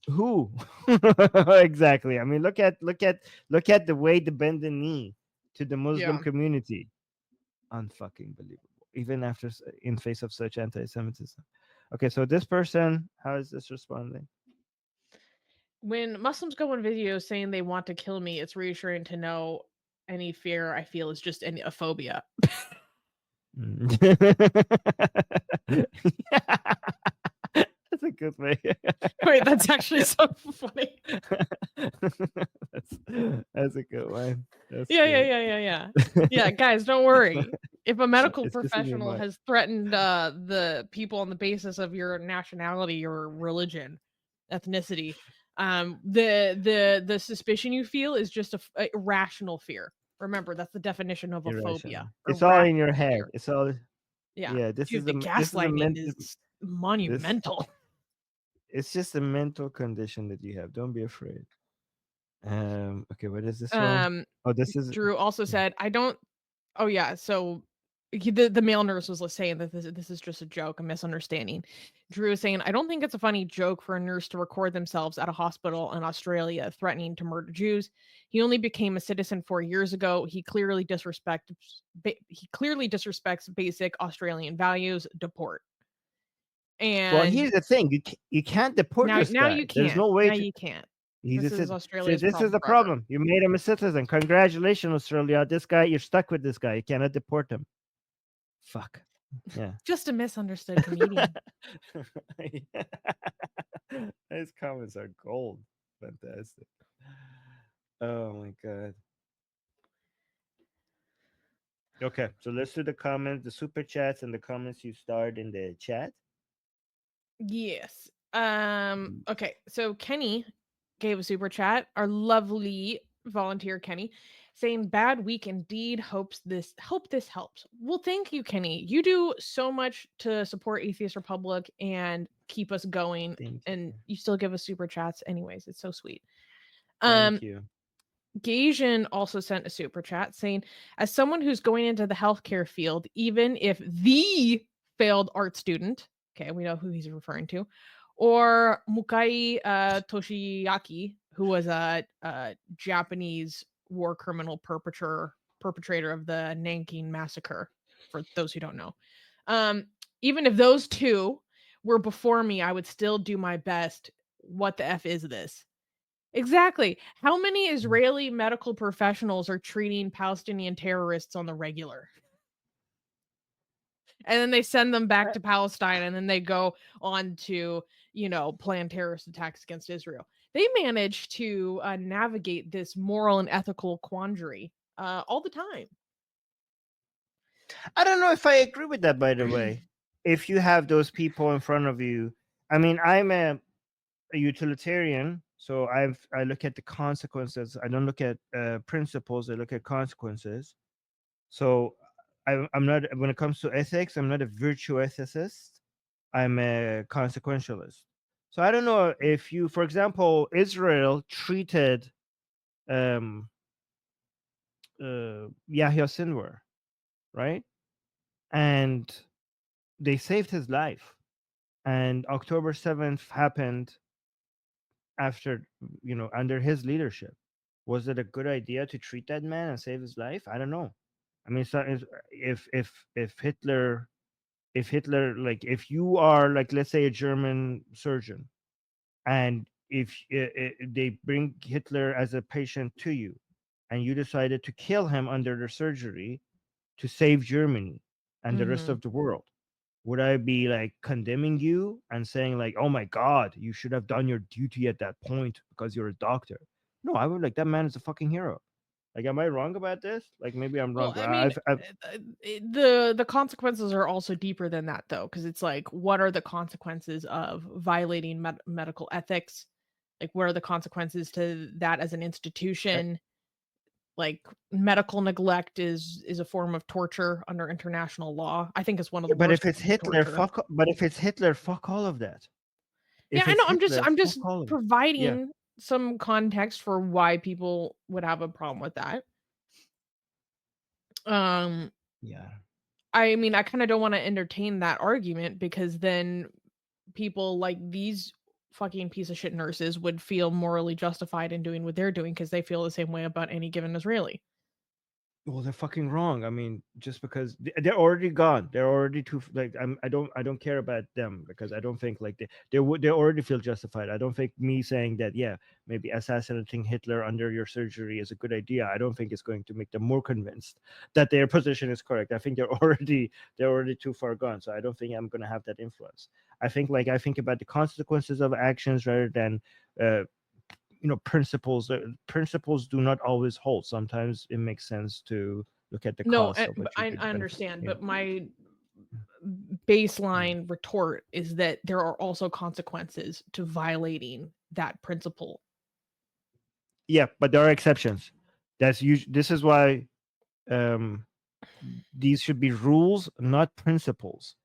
who? Exactly. I mean, look at the way they bend the knee to the Muslim community. Unfucking believable. Even after in face of such anti-Semitism. Okay, so this person, how is this responding? When Muslims go on videos saying they want to kill me, it's reassuring to know any fear I feel is just a phobia. That's a good way. Wait, that's actually so funny. That's a good one. Yeah. Yeah, guys, don't worry. If a medical professional has threatened the people on the basis of your nationality or religion, ethnicity, the suspicion you feel is just a irrational fear. Remember, that's the definition of a phobia. It's all in your head. Fear. It's all. Yeah. This Dude, is the gaslighting is monumental. It's just a mental condition that you have. Don't be afraid. Okay, what is this one? Oh, this is Drew also said, I don't. Oh yeah, so the male nurse was saying that this is just a joke, a misunderstanding. Drew is saying, I don't think it's a funny joke for a nurse to record themselves at a hospital in Australia threatening to murder Jews. He only became a citizen 4 years ago. He clearly disrespects basic Australian values. Deport. And well, here's the thing: you can't deport this guy. Now you can't. There's no way. Now you can't. This is Australia's this is the problem. You made him a citizen. Congratulations, Australia. This guy, you're stuck with this guy. You cannot deport him. Fuck. Yeah. Just a misunderstood comedian. His comments are gold. Fantastic. Oh my god. Okay, so let's do the comments, the super chats, and the comments you starred in the chat. Yes. Okay, so Kenny gave a super chat. Our lovely volunteer Kenny saying bad week indeed. Hope this helps. Well, thank you, Kenny. You do so much to support Atheist Republic and keep us going. And you still give us super chats anyways. It's so sweet. Thank you. Gajan also sent a super chat saying, as someone who's going into the healthcare field, even if the failed art student, okay, we know who he's referring to, or Mukai Toshiaki, who was a Japanese war criminal perpetrator of the Nanking massacre, for those who don't know. Even if those two were before me, I would still do my best. What the F is this? Exactly. How many Israeli medical professionals are treating Palestinian terrorists on the regular? and then they send them back to Palestine, and then they go on to, plan terrorist attacks against Israel. They manage to navigate this moral and ethical quandary all the time. I don't know if I agree with that, by the way. If you have those people in front of you, I mean, I'm a utilitarian, so I look at the consequences. I don't look at principles. I look at consequences. So I'm not, when it comes to ethics, I'm not a virtue ethicist. I'm a consequentialist. So I don't know if you, for example, Israel treated Yahya Sinwar, right? And they saved his life. And October 7th happened after, under his leadership. Was it a good idea to treat that man and save his life? I don't know. I mean, so if Hitler, like, if you are, like, let's say a German surgeon, and if they bring Hitler as a patient to you, and you decided to kill him under the surgery to save Germany and the rest of the world, would I be like condemning you and saying like, oh my God, you should have done your duty at that point because you're a doctor? No, I would like, that man is a fucking hero. Like, am I wrong about this? Like, maybe I'm wrong. Well, I mean, the consequences are also deeper than that, though, because it's like, what are the consequences of violating medical ethics? Like, what are the consequences to that as an institution? Like, medical neglect is a form of torture under international law. I think it's one of the but worst if it's forms of Hitler, torture. but if it's Hitler, fuck all of that. Yeah, If I it's know. Hitler, I'm just fuck all of it. Yeah. providing some context for why people would have a problem with that. Yeah. I mean, I kind of don't want to entertain that argument, because then people like these fucking piece of shit nurses would feel morally justified in doing what they're doing because they feel the same way about any given Israeli. Well, they're fucking wrong. I mean, just because they're already gone, they're already too, like, I don't care about them, because I don't think like they already feel justified. I don't think me saying that, yeah, maybe assassinating Hitler under your surgery is a good idea, I don't think it's going to make them more convinced that their position is correct. I think they're already too far gone. So I don't think I'm going to have that influence. I think about the consequences of actions rather than principles. Principles do not always hold. Sometimes it makes sense to look at the cost of what you I could understand, benefit. but my baseline retort is that there are also consequences to violating that principle. Yeah, but there are exceptions. This is why these should be rules, not principles.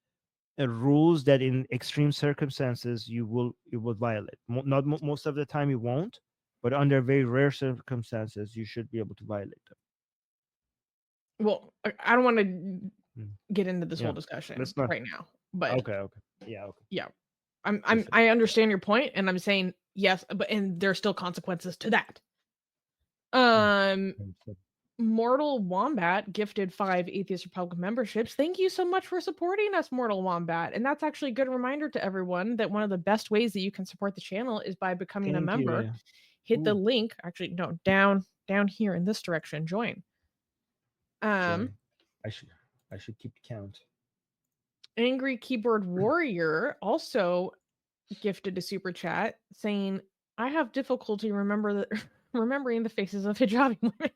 Rules that in extreme circumstances you will violate. Most of the time you won't, but under very rare circumstances you should be able to violate them. Well, I don't want to get into this Yeah, whole discussion let's not. right now, but Okay. Yeah, okay. yeah, I understand your point, and I'm saying yes, but there are still consequences to that. Mortal Wombat gifted 5 Atheist Republic memberships. Thank you so much for supporting us, Mortal Wombat. And that's actually a good reminder to everyone that one of the best ways that you can support the channel is by becoming a member. Yeah. Hit the link. Actually, no, down here in this direction. Join. I should keep count. Angry Keyboard Warrior also gifted a super chat saying, "I have difficulty remembering the faces of hijabi women."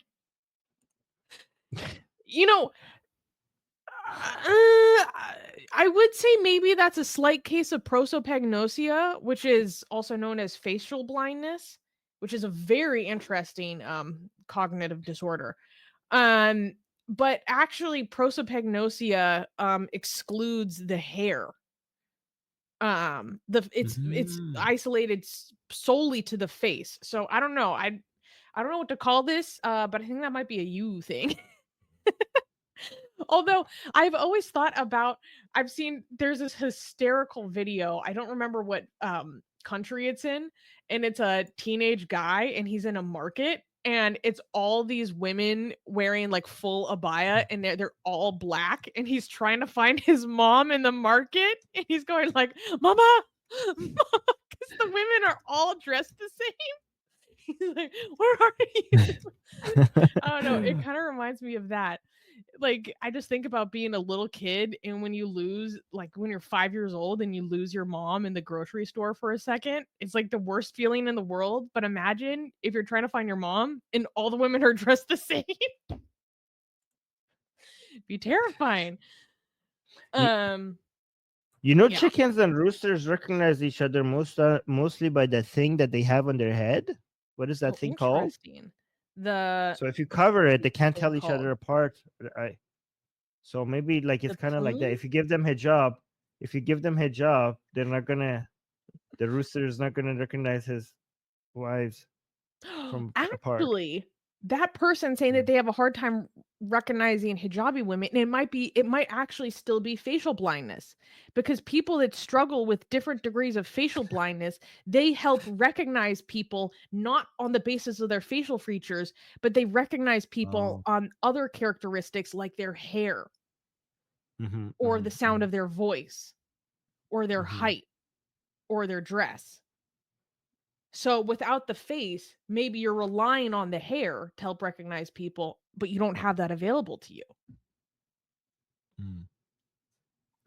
I would say maybe that's a slight case of prosopagnosia, which is also known as facial blindness, which is a very interesting cognitive disorder. But actually prosopagnosia excludes the hair. It's isolated solely to the face. So I don't know. I don't know what to call this, but I think that might be a you thing. Although I've always thought about, there's this hysterical video. I don't remember what country it's in, and it's a teenage guy and he's in a market, and it's all these women wearing like full abaya, and they're all black, and he's trying to find his mom in the market, and he's going like, "Mama," because the women are all dressed the same. He's like, "Where are you?" I don't know. It kind of reminds me of that. like I just think about being a little kid, and when you lose, like when you're 5 years old and you lose your mom in the grocery store for a second, it's like the worst feeling in the world. But imagine if you're trying to find your mom and all the women are dressed the same. Be terrifying. You Yeah. chickens and roosters recognize each other mostly by the thing that they have on their head. What is that Oh, thing called? interesting. The So if you cover it, they can't thing tell each called? other apart. So maybe like it's The kind of like that. plume? If you give them hijab, they're not gonna. The rooster is not gonna recognize his wives from apart. Actually, that person saying that they have a hard time recognizing hijabi women, and it might actually still be facial blindness, because people that struggle with different degrees of facial blindness, they help recognize people not on the basis of their facial features, but they recognize people Oh. on other characteristics like their hair Mhm, or the mhm, sound mhm, of their voice or their mhm. height or their dress. So without the face, maybe you're relying on the hair to help recognize people, but you don't have that available to you. Mm,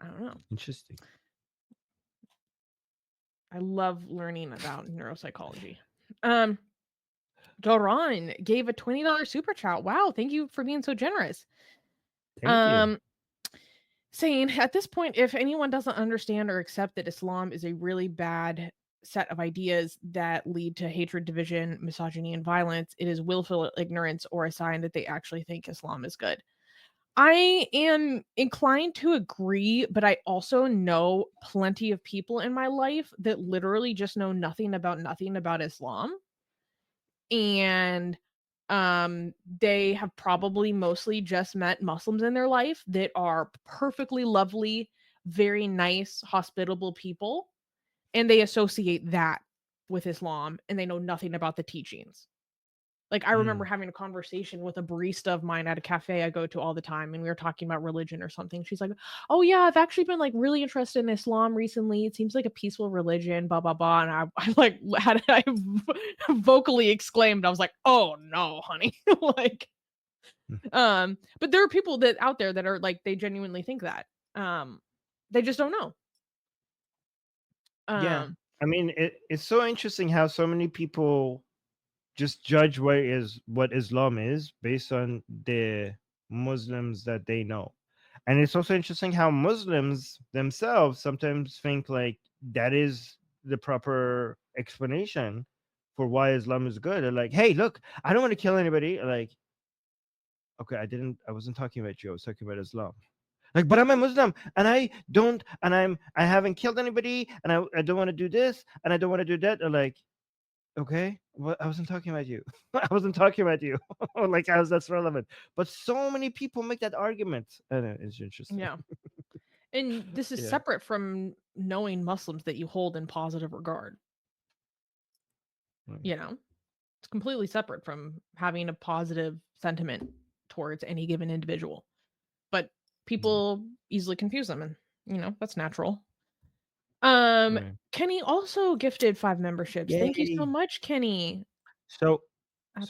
I don't know. Interesting. I love learning about neuropsychology. Doran gave a $20 super chat. Wow, thank you for being so generous. Thank you. Saying at this point, if anyone doesn't understand or accept that Islam is a really bad set of ideas that lead to hatred, division, misogyny, and violence, it is willful ignorance or a sign that they actually think Islam is good. I am inclined to agree, but I also know plenty of people in my life that literally just know nothing about Islam. And they have probably mostly just met Muslims in their life that are perfectly lovely, very nice, hospitable people, and they associate that with Islam and they know nothing about the teachings. Like, I remember having a conversation with a barista of mine at a cafe I go to all the time, and we were talking about religion or something. She's like, "Oh yeah, I've actually been like really interested in Islam recently. It seems like a peaceful religion, blah blah blah." And I like vocally exclaimed, I was like, "Oh no, honey!" Like, but there are people that out there that are like they genuinely think that. They just don't know. Yeah. Um, I mean, it's so interesting how so many people just judge what Islam is based on the Muslims that they know. And it's also interesting how Muslims themselves sometimes think like that is the proper explanation for why Islam is good. They're like, hey, look, I don't want to kill anybody. Like, okay, I wasn't talking about you. I was talking about Islam. Like, but I'm a Muslim and I haven't killed anybody and I don't want to do this and I don't want to do that. They're like, okay, well, I wasn't talking about you. I wasn't talking about you. Like, how's that's relevant? But so many people make that argument. I know, it's interesting. yeah. And this is Yeah. separate from knowing Muslims that you hold in positive regard. Right. You know, it's completely separate from having a positive sentiment towards any given individual. But people easily confuse them, and that's natural. Right. Kenny also gifted 5 memberships. Thank you so Yay. much, Kenny. So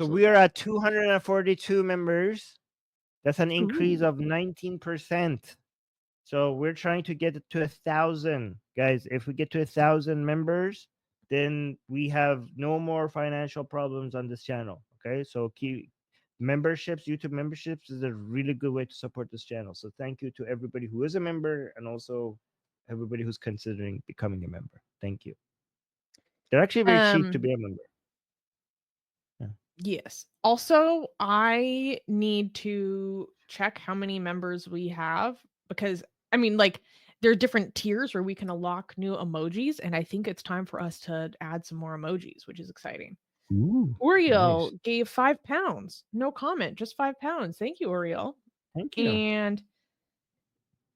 we are Absolutely. at 242 members. That's an increase Ooh. of 19%. So we're trying to get it to 1,000, guys. If we get to 1,000 members, then we have no more financial problems on this channel. Okay, so keep memberships. YouTube memberships is a really good way to support this channel. So thank you to everybody who is a member and also everybody who's considering becoming a member. Thank you. They're actually very cheap to be a member. Yes. Also, I need to check how many members we have, because I mean, like, there are different tiers where we can unlock new emojis, and I think it's time for us to add some more emojis, which is exciting. Ooh, Uriel nice. gave £5. No comment, just £5. Thank you, Uriel. Thank you. And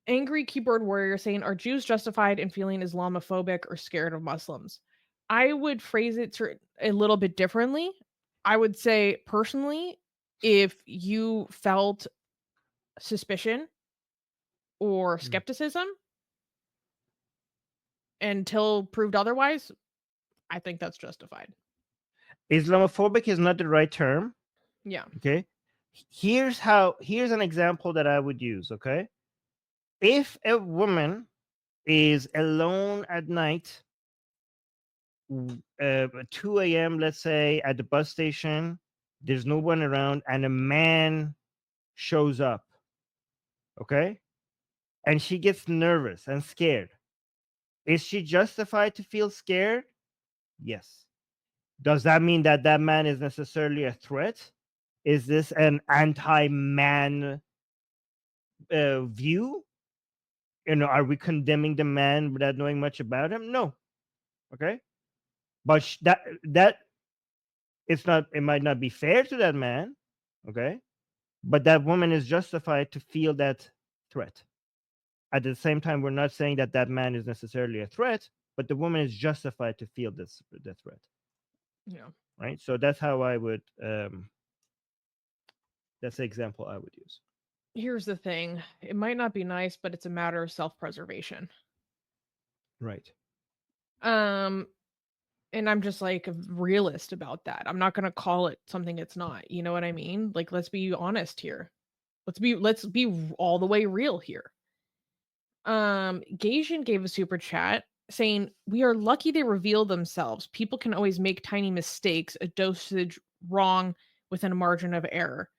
Angry Keyboard Warrior saying, are Jews justified in feeling Islamophobic or scared of Muslims? I would phrase it a little bit differently. I would say, personally, if you felt suspicion or skepticism until proved otherwise, I think that's justified. Islamophobic is not the right term. Yeah. Okay. here's an example that I would use. Okay, if a woman is alone at night, 2 a.m., let's say, at the bus station, there's no one around, and a man shows up, okay, and she gets nervous and scared, is she justified to feel scared? Yes. Does that mean that that man is necessarily a threat? Is this an anti-man view? Are we condemning the man without knowing much about him? No. Okay. But that it's not. It might not be fair to that man. Okay. But that woman is justified to feel that threat. At the same time, we're not saying that that man is necessarily a threat, but the woman is justified to feel the threat. Yeah. Right. So that's how I would. That's the example I would use. Here's the thing. It might not be nice, but it's a matter of self-preservation. Right. And I'm just like a realist about that. I'm not gonna call it something it's not. You know what I mean? Like, let's be honest here. Let's be all the way real here. Gaijin gave a super chat saying, "We are lucky they reveal themselves. People can always make tiny mistakes, a dosage wrong within a margin of error."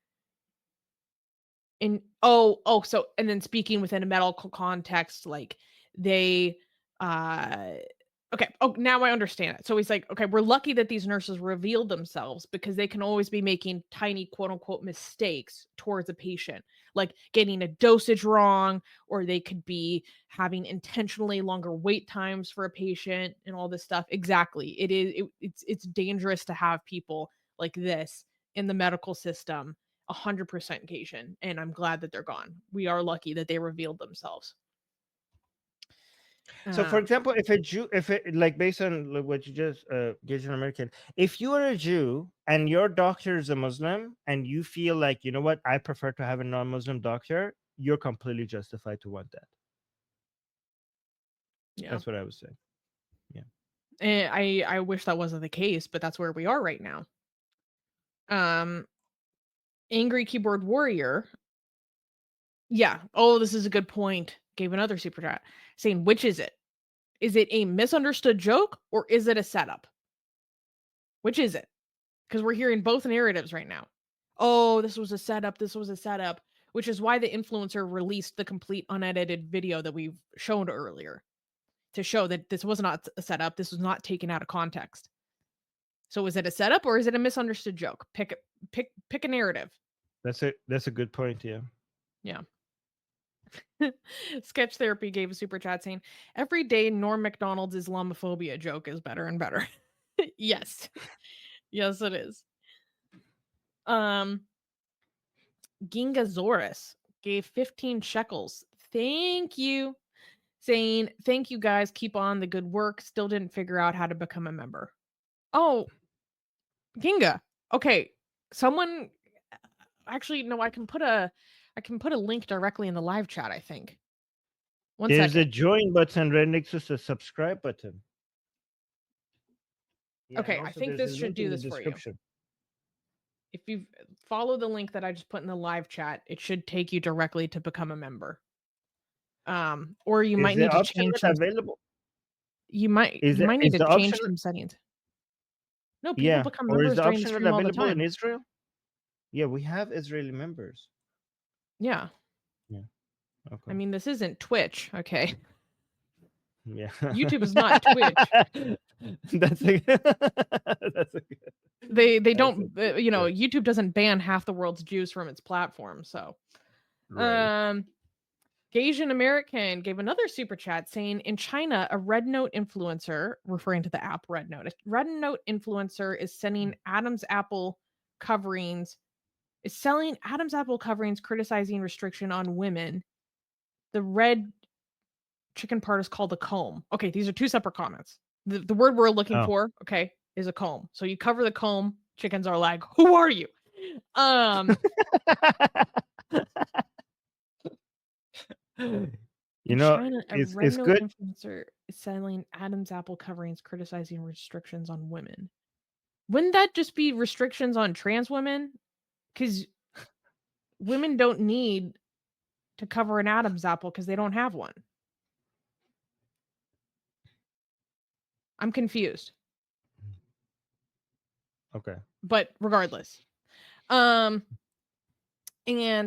And so and then speaking within a medical context, like they okay. Oh, now I understand it. So he's like, okay, we're lucky that these nurses revealed themselves because they can always be making tiny quote unquote mistakes towards a patient, like getting a dosage wrong, or they could be having intentionally longer wait times for a patient and all this stuff. Exactly. It's dangerous to have people like this in the medical system. 100% Gaijin, and I'm glad that they're gone. We are lucky that they revealed themselves. So, for example, if a Jew, like based on what you just Gaijin American, if you are a Jew and your doctor is a Muslim, and you feel like, you know what, I prefer to have a non-Muslim doctor, you're completely justified to want that. Yeah, that's what I was saying. Yeah, and I wish that wasn't the case, but that's where we are right now. Angry Keyboard Warrior. Yeah. Oh, this is a good point. Gave another super chat saying, which is it? Is it a misunderstood joke or is it a setup? Which is it? Because we're hearing both narratives right now. Oh, this was a setup. This was a setup, which is why the influencer released the complete unedited video that we've shown earlier to show that this was not a setup. This was not taken out of context. So is it a setup or is it a misunderstood joke? Pick a narrative. that's a good point. Yeah. Yeah. Sketch Therapy gave a super chat saying, every day Norm Macdonald's Islamophobia joke is better and better. Yes. Yes, it is. Gingasaurus gave 15 shekels. Thank you. Saying, thank you guys. Keep on the good work. Still didn't figure out how to become a member. Oh, Ginga. Okay. Someone actually, no, I can put a link directly in the live chat, I think. There's second. a join button right next to the subscribe button. Yeah, okay, I think this should do this for you. If you follow the link that I just put in the live chat, it should take you directly to become a member. Or you might need to change some, available. You might need to change some settings. No, people become members during the stream all the time. In Israel? Yeah, we have Israeli members. Yeah. Yeah. Okay. I mean, this isn't Twitch, okay? Yeah. YouTube is not Twitch. That's a good. They don't YouTube doesn't ban half the world's Jews from its platform, so. Right. Gaijin American gave another super chat saying, in China, a Red Note influencer, referring to the app Red Note, a Red Note influencer is selling Adam's apple coverings criticizing restriction on women. The red chicken part is called a comb. Okay, these are two separate comments. The word we're looking for, okay, is a comb. So you cover the comb, chickens are like, who are you? China, it's good. Influencer is selling Adam's apple coverings criticizing restrictions on women. Wouldn't that just be restrictions on trans women? Because women don't need to cover an Adam's apple because they don't have one. I'm confused. Okay. But regardless. And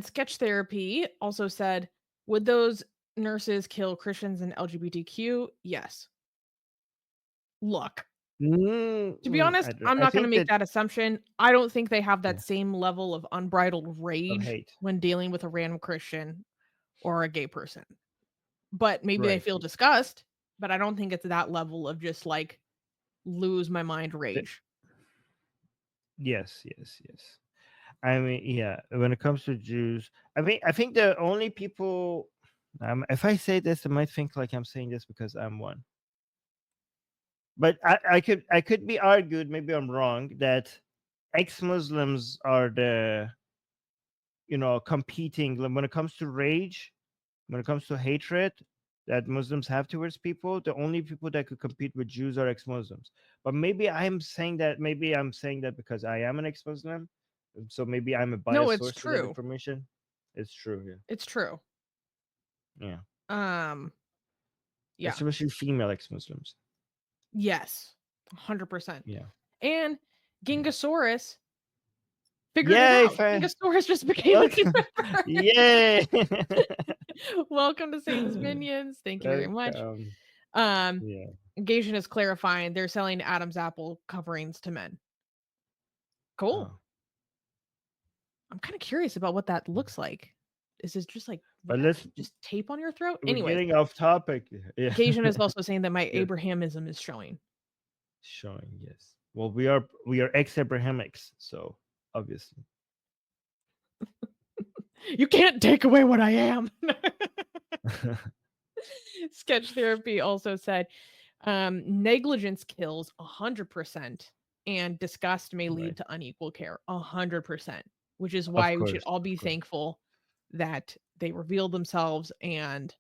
Sketch Therapy also said, would those nurses kill Christians and LGBTQ? Yes. Look, to be honest, I'm I not going to think make that that assumption. I don't think they have that Yeah. same level of unbridled rage hate. when dealing with a random Christian or a gay person. But maybe they Right. feel disgust, but I don't think it's that level of just like lose my mind The- rage. Yes. I mean, yeah. When it comes to Jews, I think the only people. If I say this, I might think like I'm saying this because I'm one. But I could be argued. Maybe I'm wrong that ex-Muslims are the competing when it comes to rage, when it comes to hatred that Muslims have towards people. The only people that could compete with Jews are ex-Muslims. But maybe I'm saying that because I am an ex-Muslim, so maybe I'm a No, biased it's source for that true. information. It's true, yeah. It's true. Yeah. Yeah. Especially female ex-Muslims. Yes. 100%. Yeah. And Gingasaurus figured Yay! it out. Gingasaurus just became a new member. Yay! Welcome to Satan's Minions. Thank you very much. Yeah. Gation is clarifying they're selling Adam's apple coverings to men. Cool. Oh. I'm kind of curious about what that looks like. Is it just like But let's just tape on your throat? we're Anyway, getting off topic. Yeah. Gation is also saying that my Yeah. Abrahamism is showing. Showing, yes. Well, we are ex-Abrahamics, so obviously. You can't take away what I am. Sketch Therapy also said negligence kills 100% and disgust may lead Right. to unequal care 100%, which is why we should all be thankful that they revealed themselves and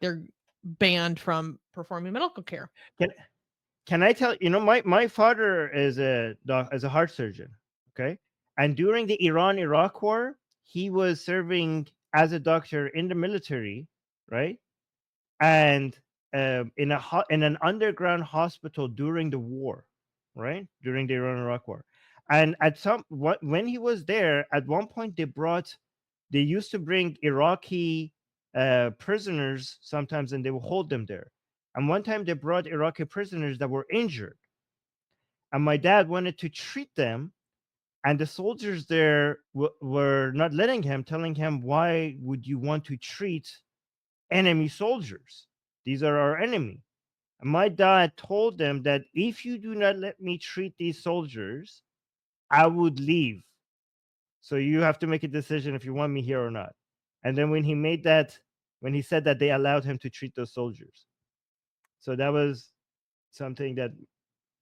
they're banned from performing medical care. Can I tell my father is a heart surgeon, okay? And during the Iran-Iraq war, he was serving as a doctor in the military, right? And in an underground hospital during the war, right? During the Iran-Iraq war. And when he was there, at one point they used to bring Iraqi prisoners sometimes, and they would hold them there. And one time they brought Iraqi prisoners that were injured. And my dad wanted to treat them. And the soldiers there were not letting him, telling him, why would you want to treat enemy soldiers? These are our enemy. And my dad told them that if you do not let me treat these soldiers, I would leave. So you have to make a decision if you want me here or not. And then when he said that, they allowed him to treat those soldiers. So that was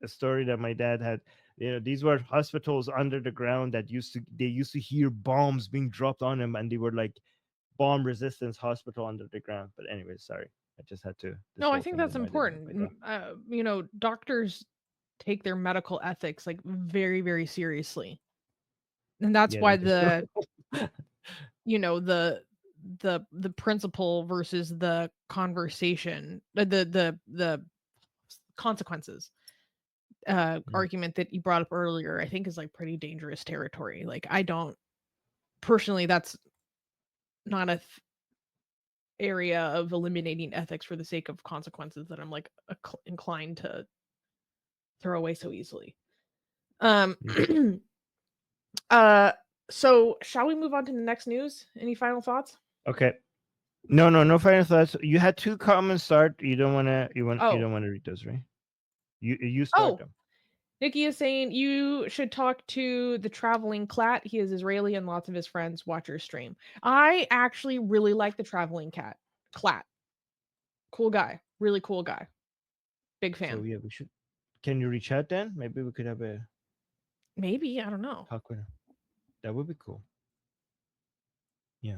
a story that my dad had. These were hospitals under the ground that they used to hear bombs being dropped on them, and they were like bomb resistance hospital under the ground. But anyway, sorry, I just had to. No, I think that's important. Doctors take their medical ethics like very, very seriously, and that's why the the principle versus the conversation, the consequences argument that you brought up earlier, I think is like pretty dangerous territory. Like I don't personally, that's not a area of eliminating ethics for the sake of consequences that I'm like inclined to throw away so easily. So shall we move on to the next news? Any final thoughts? Okay. No final thoughts. You had two comments start. You don't want to read those, right? You start them. Nikki is saying you should talk to the traveling Clat. He is Israeli and lots of his friends watch your stream. I actually really like the traveling Clat. Cool guy. Really cool guy. Big fan. So yeah, we should. Can you reach out then? Maybe we could have a. Maybe, I don't know. Talk with him. That would be cool. Yeah.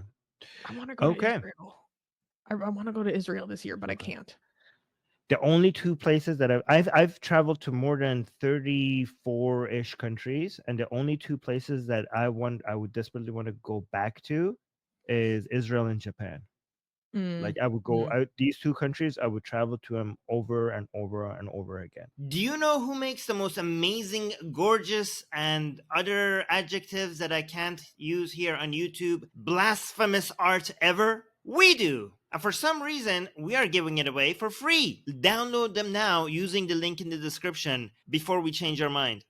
I want to go to Israel. I want to go to Israel this year, but I can't. The only two places that I've traveled to more than 34-ish countries, and the only two places that I would desperately want to go back to is Israel and Japan. Like I would go out these two countries, I would travel to them over and over and over again. Do you know who makes the most amazing, gorgeous, and other adjectives that I can't use here on YouTube, blasphemous art ever? We do! And for some reason, we are giving it away for free. Download them now using the link in the description before we change our mind.